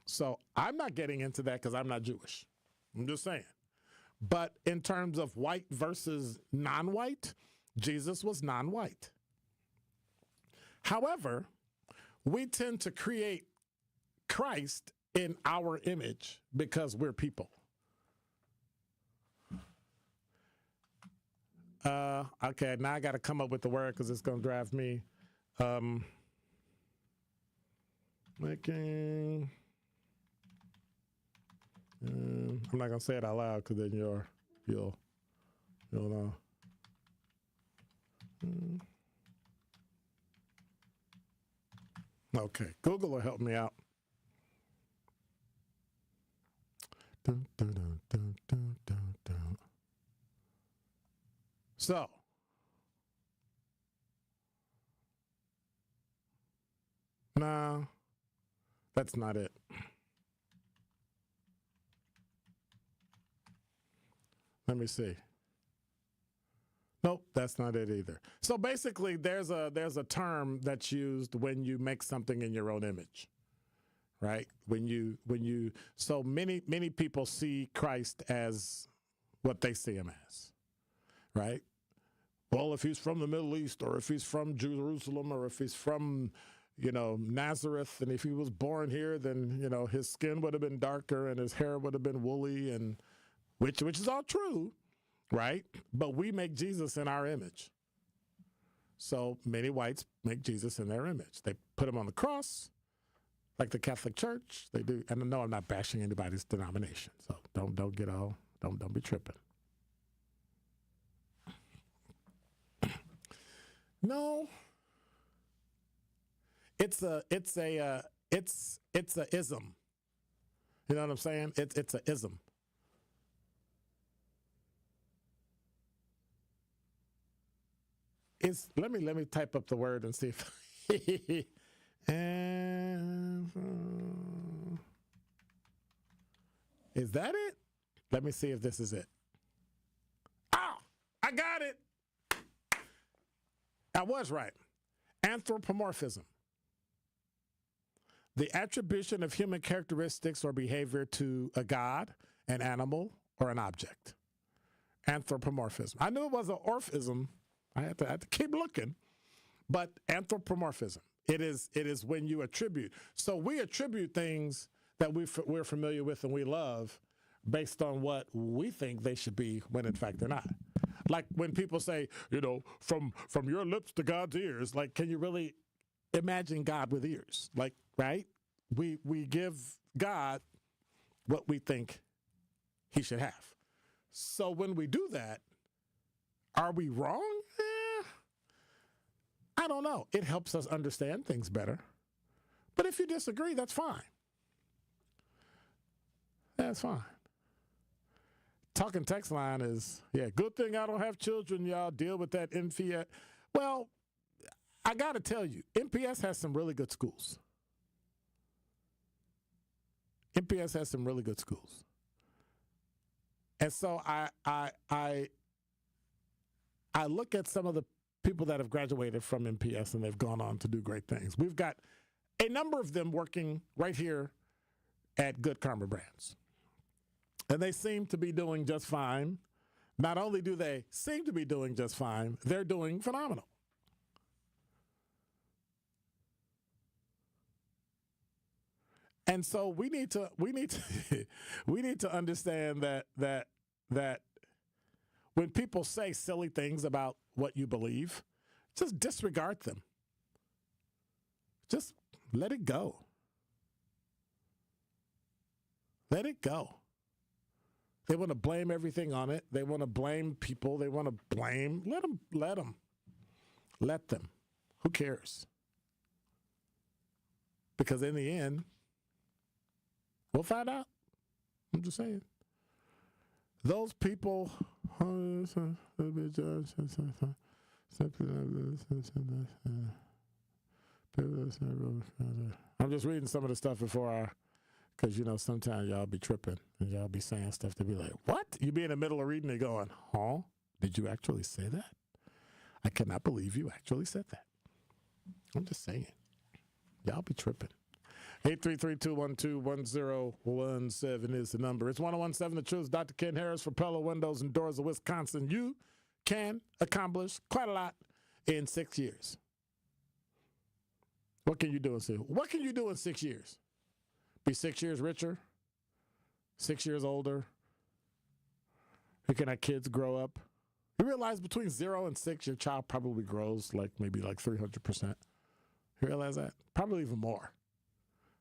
So I'm not getting into that because I'm not Jewish. I'm just saying. But in terms of white versus non-white, Jesus was non-white. However, we tend to create Christ in our image because we're people. Okay, now I got to come up with the word because it's going to drive me. Making. I'm not going to say it out loud because then you'll know. Okay, Google will help me out. Dun, dun, dun, dun, dun, dun, dun. So, no, that's not it. Let me see. Nope, that's not it either. So basically, there's a term that's used when you make something in your own image, right? So many people see Christ as what they see him as, right? Well, if he's from the Middle East, or if he's from Jerusalem, or if he's from, Nazareth, and if he was born here, then, his skin would have been darker and his hair would have been woolly, and which is all true, right? But we make Jesus in our image. So many whites make Jesus in their image. They put him on the cross, like the Catholic Church. They do. And no, I'm not bashing anybody's denomination. So don't be tripping. No. It's a ism. You know what I'm saying? It's a ism. Let me type up the word and see if is that it? Let me see if this is it. Oh, I got it. I was right. Anthropomorphism. The attribution of human characteristics or behavior to a god, an animal, or an object. Anthropomorphism. I knew it was an orphism. I had to keep looking, but anthropomorphism. It is when you attribute. So we attribute things that we're familiar with and we love based on what we think they should be when in fact they're not. Like when people say, from your lips to God's ears, like, can you really imagine God with ears? Like, right? We give God what we think he should have. So when we do that, are we wrong? I don't know. It helps us understand things better. But if you disagree, that's fine. That's fine. Talking text line is, good thing I don't have children, y'all. Deal with that MPS. Well, I got to tell you, MPS has some really good schools. MPS has some really good schools. And so I look at some of the people that have graduated from MPS and they've gone on to do great things. We've got a number of them working right here at Good Karma Brands. And they seem to be doing just fine. Not only do they seem to be doing just fine, they're doing phenomenal. And so we need to understand that when people say silly things about what you believe, just disregard them. Just let it go. Let it go. They want to blame everything on it. They want to blame people. They want to blame. Let them. Who cares? Because in the end, we'll find out. I'm just saying. Those people. I'm just reading some of the stuff before I Because, you know, sometimes y'all be tripping and y'all be saying stuff to be like, what? You be in the middle of reading and going, huh? Did you actually say that? I cannot believe you actually said that. I'm just saying. Y'all be tripping. 833-212-1017 is the number. It's 1017 The Truth. Dr. Ken Harris for Pella Windows and Doors of Wisconsin. You can accomplish quite a lot in 6 years. What can you do in 6 years? What can you do in 6 years? Be 6 years richer? 6 years older? You can have kids grow up? You realize between 0 and 6, your child probably grows maybe 300%. You realize that? Probably even more.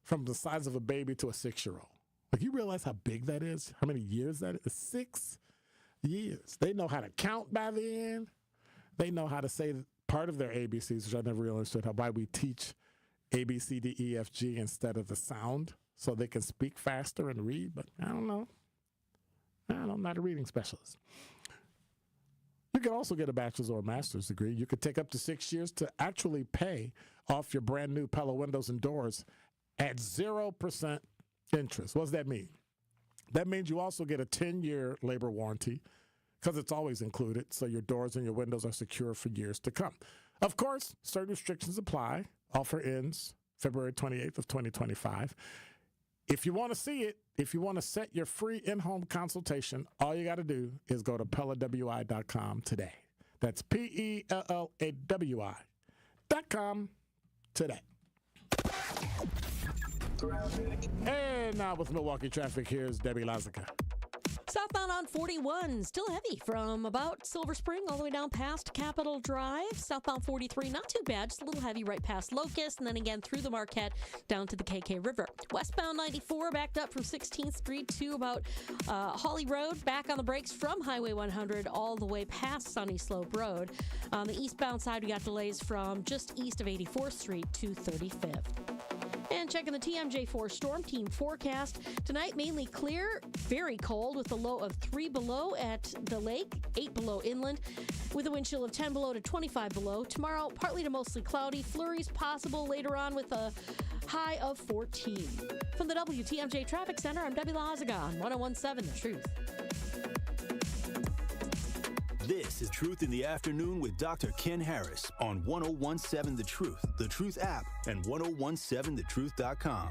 From the size of a baby to a 6-year-old. You realize how big that is? How many years that is? 6 years. They know how to count by then. They know how to say part of their ABCs, which I never really understood why we teach A, B, C, D, E, F, G instead of the sound so they can speak faster and read. But I don't know. I'm not a reading specialist. You can also get a bachelor's or a master's degree. You could take up to 6 years to actually pay off your brand new Pella Windows and Doors at 0% interest. What does that mean? That means you also get a 10-year labor warranty because it's always included, so your doors and your windows are secure for years to come. Of course, certain restrictions apply. Offer ends February 28th of 2025. If you want to see it, if you want to set your free in-home consultation, all you got to do is go to PellaWI.com today. That's PellaWI.com today. And now with Milwaukee traffic, here's Debbie Lazica. Southbound on 41, still heavy from about Silver Spring all the way down past Capitol Drive. Southbound 43, not too bad, just a little heavy right past Locust, and then again through the Marquette down to the KK River. Westbound 94, backed up from 16th Street to about Holly Road, back on the brakes from Highway 100 all the way past Sunny Slope Road. On the eastbound side, we got delays from just east of 84th Street to 35th. And checking the TMJ4 Storm Team forecast. Tonight, mainly clear, very cold with a low of 3 below at the lake, 8 below inland, with a wind chill of 10 below to 25 below. Tomorrow, partly to mostly cloudy, flurries possible later on with a high of 14. From the WTMJ Traffic Center, I'm Debbie Laziga on 1017 The Truth. This is Truth in the Afternoon with Dr. Ken Harris on 1017 The Truth app, and 1017thetruth.com.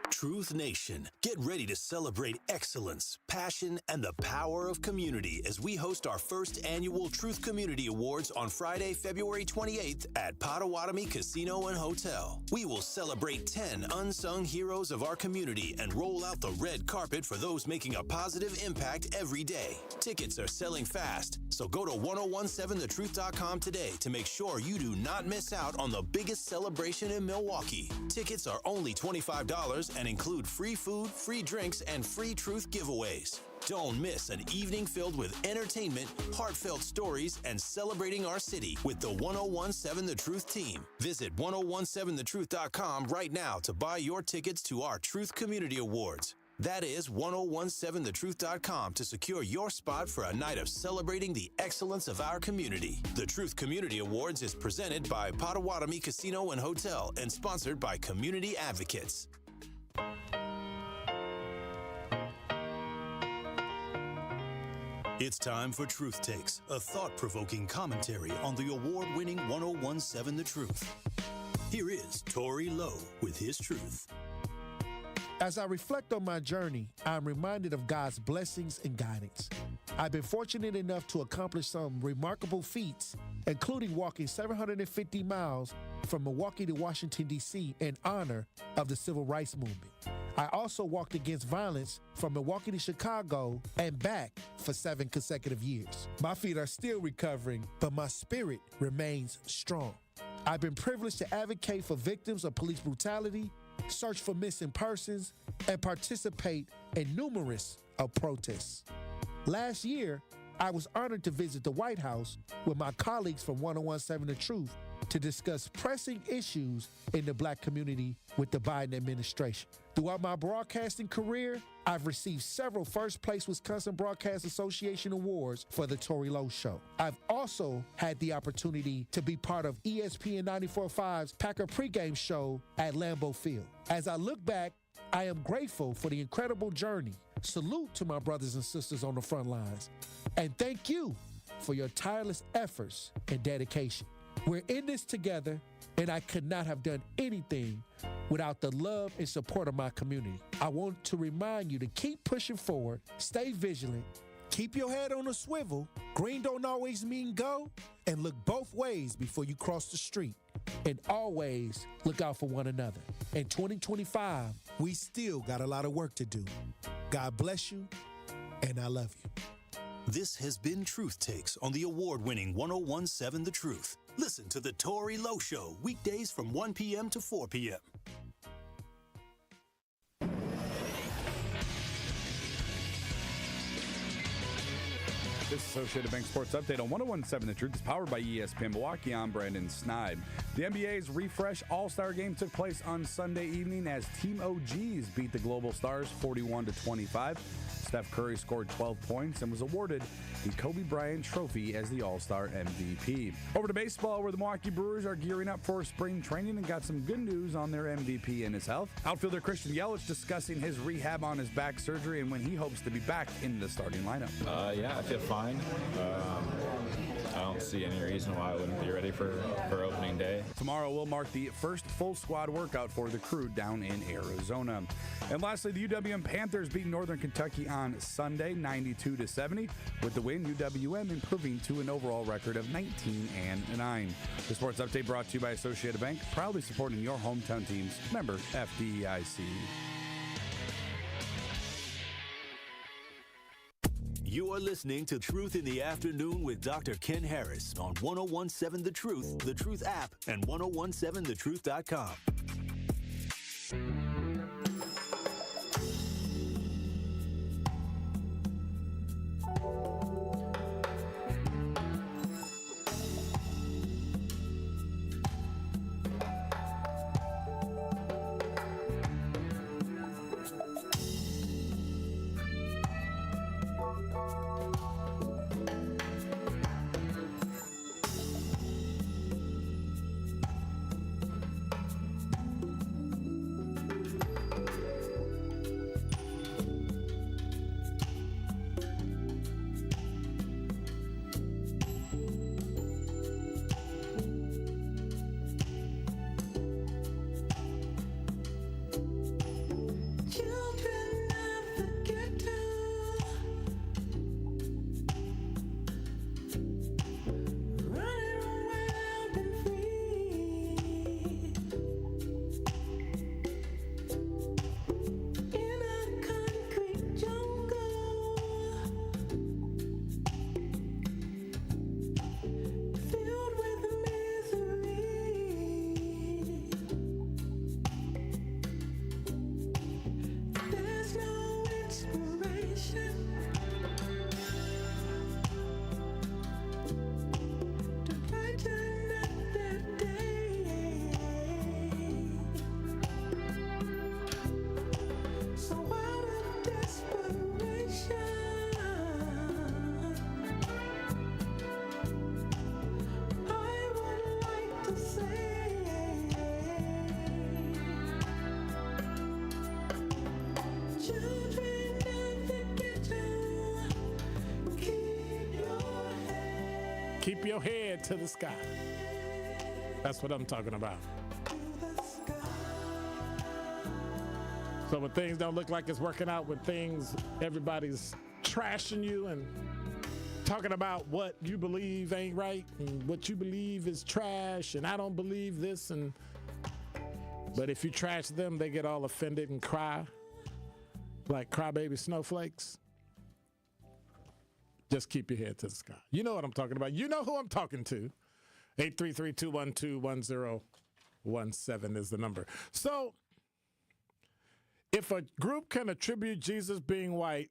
Truth Nation, get ready to celebrate excellence, passion, and the power of community as we host our first annual Truth Community Awards on Friday, February 28th at Potawatomi Casino and Hotel. We will celebrate 10 unsung heroes of our community and roll out the red carpet for those making a positive impact every day. Tickets are selling fast, so go to 1017thetruth.com today to make sure you do not miss out on the biggest celebration in Milwaukee. Tickets are only $25 and include free food, free drinks, and free truth giveaways. Don't miss an evening filled with entertainment, heartfelt stories, and celebrating our city with the 1017 The Truth team. Visit 1017thetruth.com right now to buy your tickets to our Truth Community Awards. That is 1017thetruth.com to secure your spot for a night of celebrating the excellence of our community. The Truth Community Awards is presented by Potawatomi Casino and Hotel and sponsored by Community Advocates. It's time for Truth Takes, a thought-provoking commentary on the award-winning 1017 The Truth. Here is Tory Lowe with his truth. As I reflect on my journey, I'm reminded of God's blessings and guidance. I've been fortunate enough to accomplish some remarkable feats, including walking 750 miles from Milwaukee to Washington, D.C. in honor of the Civil Rights Movement. I also walked against violence from Milwaukee to Chicago and back for 7 consecutive years. My feet are still recovering, but my spirit remains strong. I've been privileged to advocate for victims of police brutality, search for missing persons, and participate in numerous protests. Last year, I was honored to visit the White House with my colleagues from 1017 The Truth to discuss pressing issues in the Black community with the Biden administration. Throughout my broadcasting career, I've received several First Place Wisconsin Broadcast Association awards for The Tori Lowe Show. I've also had the opportunity to be part of ESPN 94.5's Packer pregame show at Lambeau Field. As I look back, I am grateful for the incredible journey. Salute to my brothers and sisters on the front lines. And thank you for your tireless efforts and dedication. We're in this together, and I could not have done anything without the love and support of my community. I want to remind you to keep pushing forward, stay vigilant, keep your head on a swivel. Green don't always mean go, and look both ways before you cross the street. And always look out for one another. In 2025, we still got a lot of work to do. God bless you, and I love you. This has been Truth Takes on the award-winning 101.7 The Truth. Listen to The Tori Lowe Show, weekdays from 1 p.m. to 4 p.m. This Associated Bank Sports Update on 101.7 The Truth is powered by ESPN Milwaukee. I'm Brandon Sneide. The NBA's Refresh All-Star Game took place on Sunday evening as Team OGs beat the Global Stars 41-25. Steph Curry scored 12 points and was awarded the Kobe Bryant Trophy as the All-Star MVP. Over to baseball, where the Milwaukee Brewers are gearing up for spring training and got some good news on their MVP and his health. Outfielder Christian Yelich discussing his rehab on his back surgery and when he hopes to be back in the starting lineup. Yeah, I feel fine. I don't see any reason why I wouldn't be ready for opening day. Tomorrow will mark the first full squad workout for the crew down in Arizona. And lastly, the UWM Panthers beat Northern Kentucky on Sunday 92-70. With the win, UWM improving to an overall record of 19-9. The sports update brought to you by Associated Bank, proudly supporting your hometown teams. Member FDIC. You are listening to Truth in the Afternoon with Dr. Ken Harris on 101.7 The Truth app, and 1017thetruth.com. Keep your head to the sky. That's what I'm talking about. So when things don't look like it's working out, when everybody's trashing you and talking about what you believe ain't right and what you believe is trash and I don't believe this, but if you trash them, they get all offended and cry like crybaby snowflakes. Just keep your head to the sky. You know what I'm talking about. You know who I'm talking to. 833-212-1017 is the number. So if a group can attribute Jesus being white,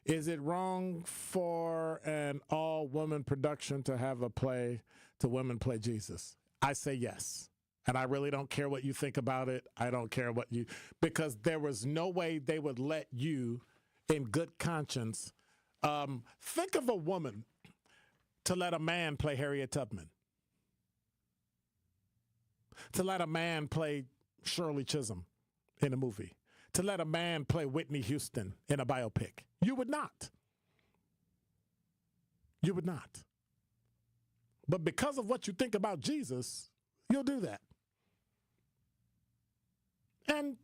is it wrong for an all-woman production to have to women play Jesus? I say yes. And I really don't care what you think about it. I don't care what you, because there was no way they would let you, in good conscience, think of a woman to let a man play Harriet Tubman, to let a man play Shirley Chisholm in a movie, to let a man play Whitney Houston in a biopic. You would not. You would not. But because of what you think about Jesus, you'll do that. And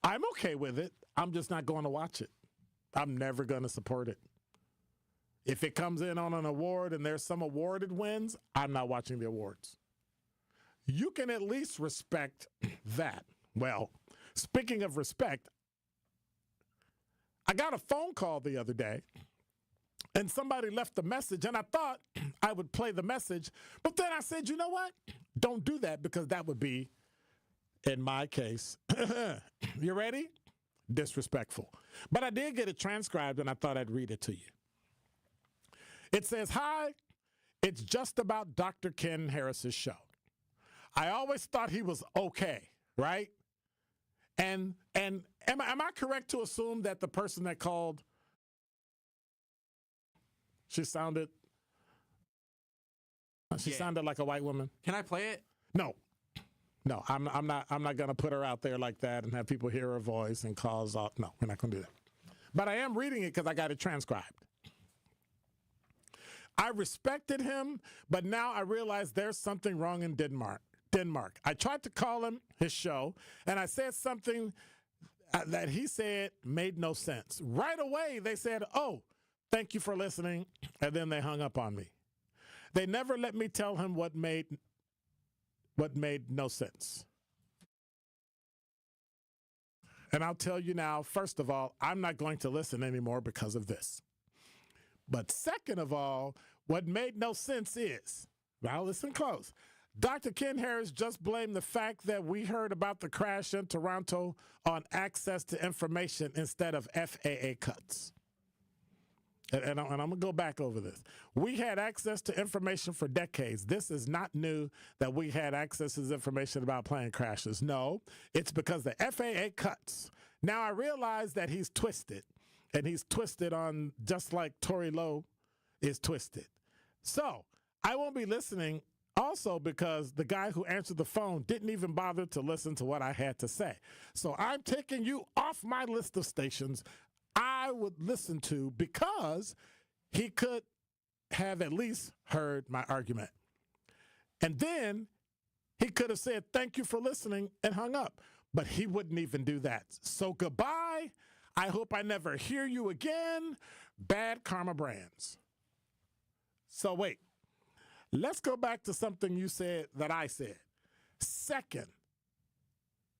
I'm okay with it. I'm just not going to watch it. I'm never going to support it. If it comes in on an award and there's some award it wins, I'm not watching the awards. You can at least respect that. Well, speaking of respect, I got a phone call the other day, and somebody left a message, and I thought I would play the message, but then I said, you know what? Don't do that, because that would be, in my case, you ready? Disrespectful. But I did get it transcribed, and I thought I'd read it to you. It says, "Hi, it's just about Dr. Ken Harris's show. I always thought he was okay, right? And am I correct to assume that the person that called, she sounded like a white woman? Can I play it? No, I'm not gonna put her out there like that and have people hear her voice and cause off. No, we're not gonna do that. But I am reading it because I got it transcribed. I respected him, but now I realize there's something wrong in Denmark. I tried to call him his show, and I said something that he said made no sense. Right away, they said, "Oh, thank you for listening," and then they hung up on me. They never let me tell him what made no sense. And I'll tell you now, first of all, I'm not going to listen anymore because of this. But second of all, what made no sense is, now listen close, Dr. Ken Harris just blamed the fact that we heard about the crash in Toronto on access to information instead of FAA cuts. And I'm going to go back over this. We had access to information for decades. This is not new that we had access to this information about plane crashes. No, it's because the FAA cuts. Now I realize that he's twisted, and he's twisted on just like Tory Lowe is twisted. So I won't be listening also because the guy who answered the phone didn't even bother to listen to what I had to say. So I'm taking you off my list of stations I would listen to because he could have at least heard my argument. And then he could have said, "Thank you for listening," and hung up. But he wouldn't even do that. So goodbye. I hope I never hear you again. Bad Karma Brands. So wait, let's go back to something you said that I said. Second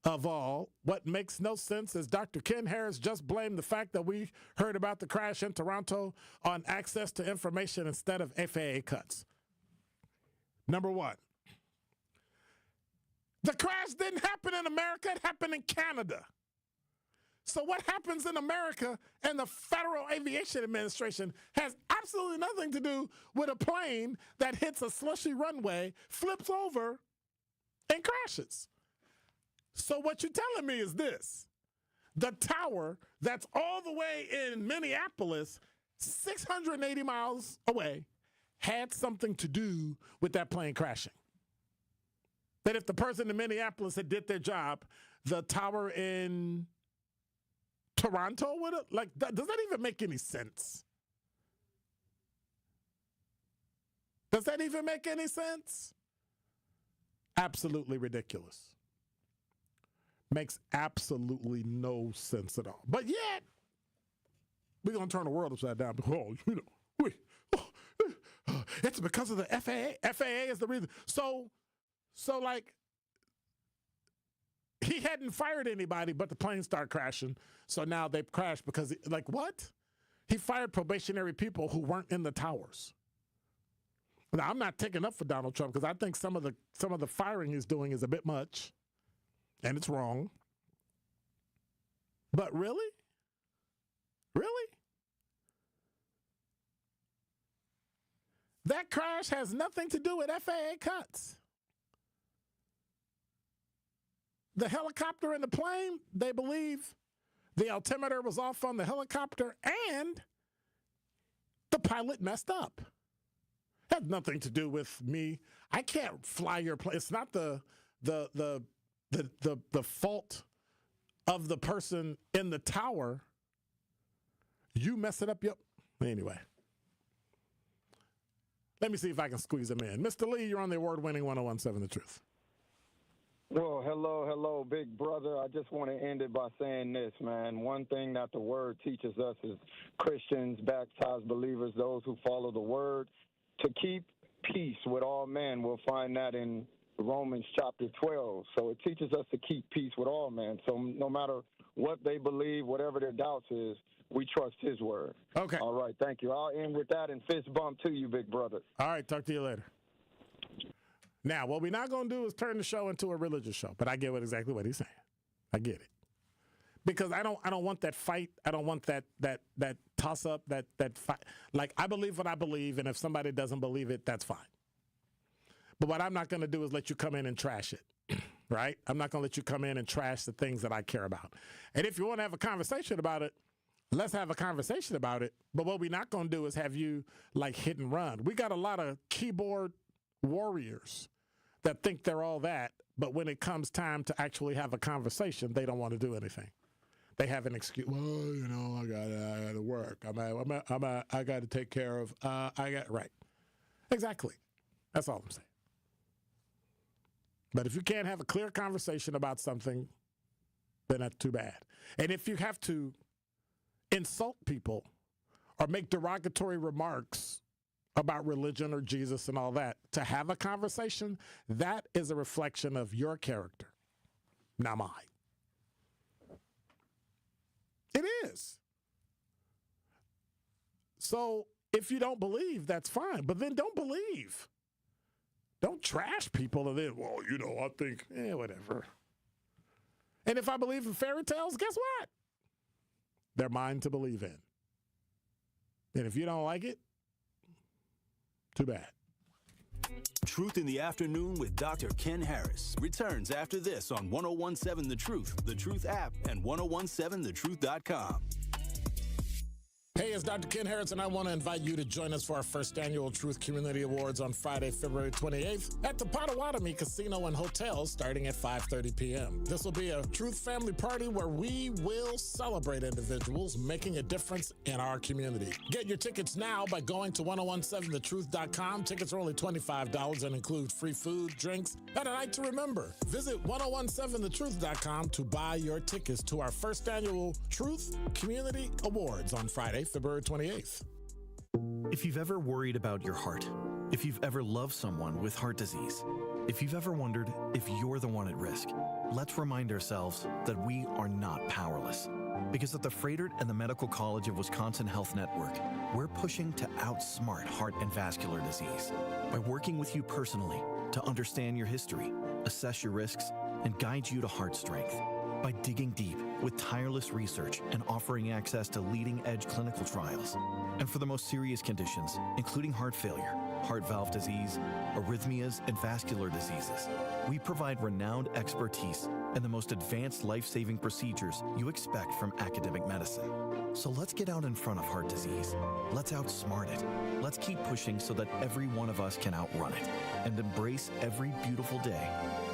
of all, what makes no sense is Dr. Ken Harris just blamed the fact that we heard about the crash in Toronto on access to information instead of FAA cuts. Number one, the crash didn't happen in America, it happened in Canada. So what happens in America and the Federal Aviation Administration has absolutely nothing to do with a plane that hits a slushy runway, flips over, and crashes. So what you're telling me is this: the tower that's all the way in Minneapolis, 680 miles away, had something to do with that plane crashing. That if the person in Minneapolis had did their job, the tower in Toronto would have, like, does that even make any sense? Does that even make any sense? Absolutely ridiculous. Makes absolutely no sense at all. But yet, we're going to turn the world upside down. Oh, it's because of the FAA. FAA is the reason. So like, he hadn't fired anybody, but the plane started crashing. So now they've crashed because, like, what? He fired probationary people who weren't in the towers. Now, I'm not taking up for Donald Trump because I think some of the firing he's doing is a bit much. And it's wrong. But really? Really? That crash has nothing to do with FAA cuts. the helicopter and the plane, they believe the altimeter was off on the helicopter and the pilot messed up. It had nothing to do with me. I can't fly your plane. It's not the fault of the person in the tower. You mess it up. Yep. Anyway. Let me see if I can squeeze him in. Mr. Lee, you're on the award-winning 1017 The Truth. Well, hello, big brother. I just want to end it by saying this, man. One thing that the word teaches us is Christians, baptized believers, those who follow the word, to keep peace with all men. We'll find that in Romans chapter 12. So it teaches us to keep peace with all men. So no matter what they believe, whatever their doubts is, we trust his word. Okay. All right, thank you. I'll end with that and fist bump to you, big brother. All right, talk to you later. Now, what we're not going to do is turn the show into a religious show, but I get exactly what he's saying. I get it. Because I don't want that fight. I don't want that toss up, that fight. Like, I believe what I believe, and if somebody doesn't believe it, that's fine. But what I'm not going to do is let you come in and trash it, right? I'm not going to let you come in and trash the things that I care about. And if you want to have a conversation about it, let's have a conversation about it. But what we're not going to do is have you, like, hit and run. We got a lot of keyboard warriors that think they're all that, but when it comes time to actually have a conversation, they don't want to do anything. They have an excuse. Well, you know, I got to work. I got to take care of. Right. Exactly. That's all I'm saying. But if you can't have a clear conversation about something, then that's too bad. And if you have to insult people or make derogatory remarks about religion or Jesus and all that, to have a conversation, that is a reflection of your character, not mine. It is. So if you don't believe, that's fine, but then don't believe. Don't trash people and then, well, you know, I think, whatever. And if I believe in fairy tales, guess what? They're mine to believe in. And if you don't like it, too bad. Truth in the Afternoon with Dr. Ken Harris returns after this on 1017 The Truth, The Truth app, and 1017thetruth.com. Hey, it's Dr. Ken Harris, and I want to invite you to join us for our first annual Truth Community Awards on Friday, February 28th at the Potawatomi Casino and Hotel starting at 5:30 p.m. This will be a Truth family party where we will celebrate individuals making a difference in our community. Get your tickets now by going to 1017thetruth.com. Tickets are only $25 and include free food, drinks, and a night to remember. Visit 1017thetruth.com to buy your tickets to our first annual Truth Community Awards on Friday, February 28th. If you've ever worried about your heart, if you've ever loved someone with heart disease, if you've ever wondered if you're the one at risk, let's remind ourselves that we are not powerless. Because at the Froedtert and the Medical College of Wisconsin Health Network, we're pushing to outsmart heart and vascular disease by working with you personally to understand your history, assess your risks, and guide you to heart strength. By digging deep with tireless research and offering access to leading-edge clinical trials. And for the most serious conditions, including heart failure, heart valve disease, arrhythmias, and vascular diseases, we provide renowned expertise and the most advanced life-saving procedures you expect from academic medicine. So let's get out in front of heart disease. Let's outsmart it. Let's keep pushing so that every one of us can outrun it and embrace every beautiful day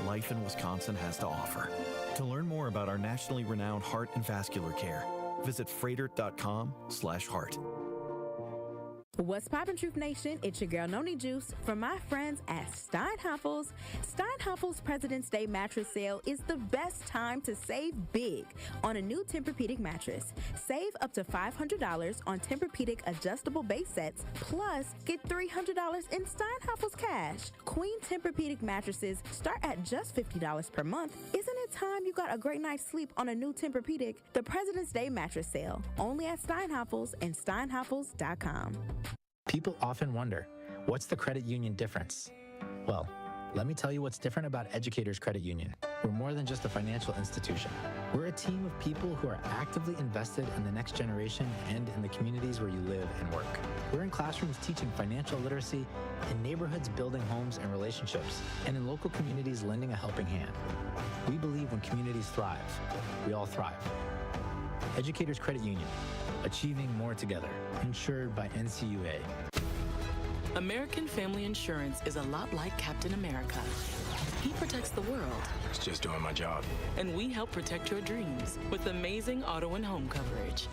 life in Wisconsin has to offer. To learn more about our nationally renowned heart and vascular care, visit froedtert.com/heart. What's poppin', Truth Nation? It's your girl, Noni Juice, from my friends at Steinhafels. Steinhafels President's Day mattress sale is the best time to save big on a new Tempur-Pedic mattress. Save up to $500 on Tempur-Pedic adjustable base sets, plus get $300 in Steinhafels cash. Queen Tempur-Pedic mattresses start at just $50 per month. Isn't it time you got a great night's sleep on a new Tempur-Pedic? The President's Day mattress sale, only at Steinhafels and Steinhafels.com. People often wonder, what's the credit union difference? Well, let me tell you what's different about Educators Credit Union. We're more than just a financial institution. We're a team of people who are actively invested in the next generation and in the communities where you live and work. We're in classrooms teaching financial literacy, in neighborhoods building homes and relationships, and in local communities lending a helping hand. We believe when communities thrive, we all thrive. Educators Credit Union, achieving more together, insured by NCUA. American Family Insurance is a lot like Captain America. He protects the world. It's just doing my job. And we help protect your dreams with amazing auto and home coverage.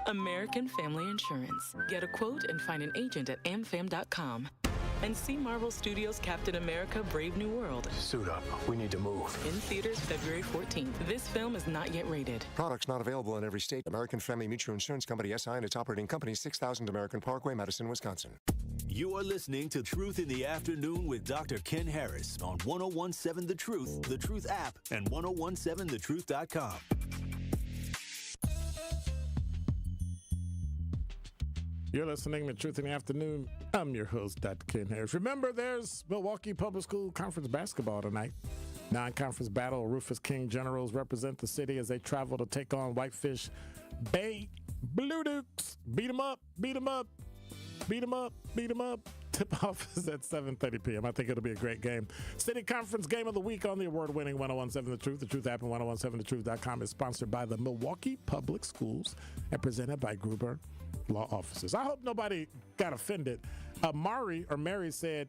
American Family Insurance. Get a quote and find an agent at amfam.com. And see Marvel Studios' Captain America: Brave New World. Suit up. We need to move. In theaters February 14th. This film is not yet rated. Products not available in every state. American Family Mutual Insurance Company, SI, and its operating company, 6000 American Parkway, Madison, Wisconsin. You are listening to Truth in the Afternoon with Dr. Ken Harris on 1017 The Truth app, and 1017thetruth.com. You're listening to Truth in the Afternoon. I'm your host, Dr. Ken Harris. Remember, there's Milwaukee Public School Conference basketball tonight. Non-conference battle. Rufus King Generals represent the city as they travel to take on Whitefish Bay Blue Dukes. Beat 'em up, beat 'em up, beat 'em up, beat 'em up. Tip-off is at 7:30 p.m. I think it'll be a great game. City Conference Game of the Week on the award-winning 1017 The Truth. The Truth app and 1017thetruth.com is sponsored by the Milwaukee Public Schools and presented by Gruber Law Offices. I hope nobody got offended. Mari said,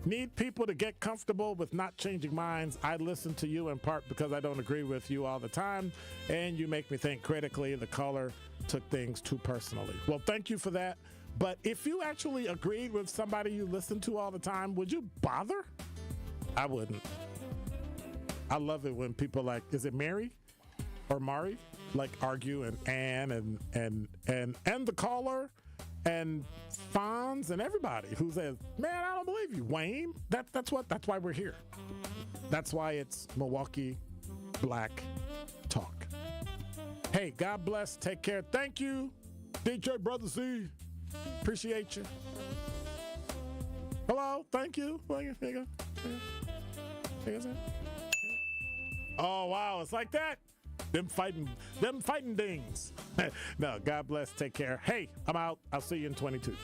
need people to get comfortable with not changing minds. I listen to you in part because I don't agree with you all the time, and you make me think critically. The caller took things too personally. Well, thank you for that. But if you actually agreed with somebody you listen to all the time, would you bother? I wouldn't. I love it when people like, is it Mary or Mari? Like argue and Ann and the caller and Fonz and everybody who says, man, I don't believe you, Wayne. That's why we're here. That's why it's Milwaukee Black Talk. Hey, God bless. Take care. Thank you, DJ Brother Z. Appreciate you. Hello. Thank you. There you go. There you go. Oh, wow. It's like that. Them fighting dings. No, God bless. Take care. Hey, I'm out. I'll see you in 22.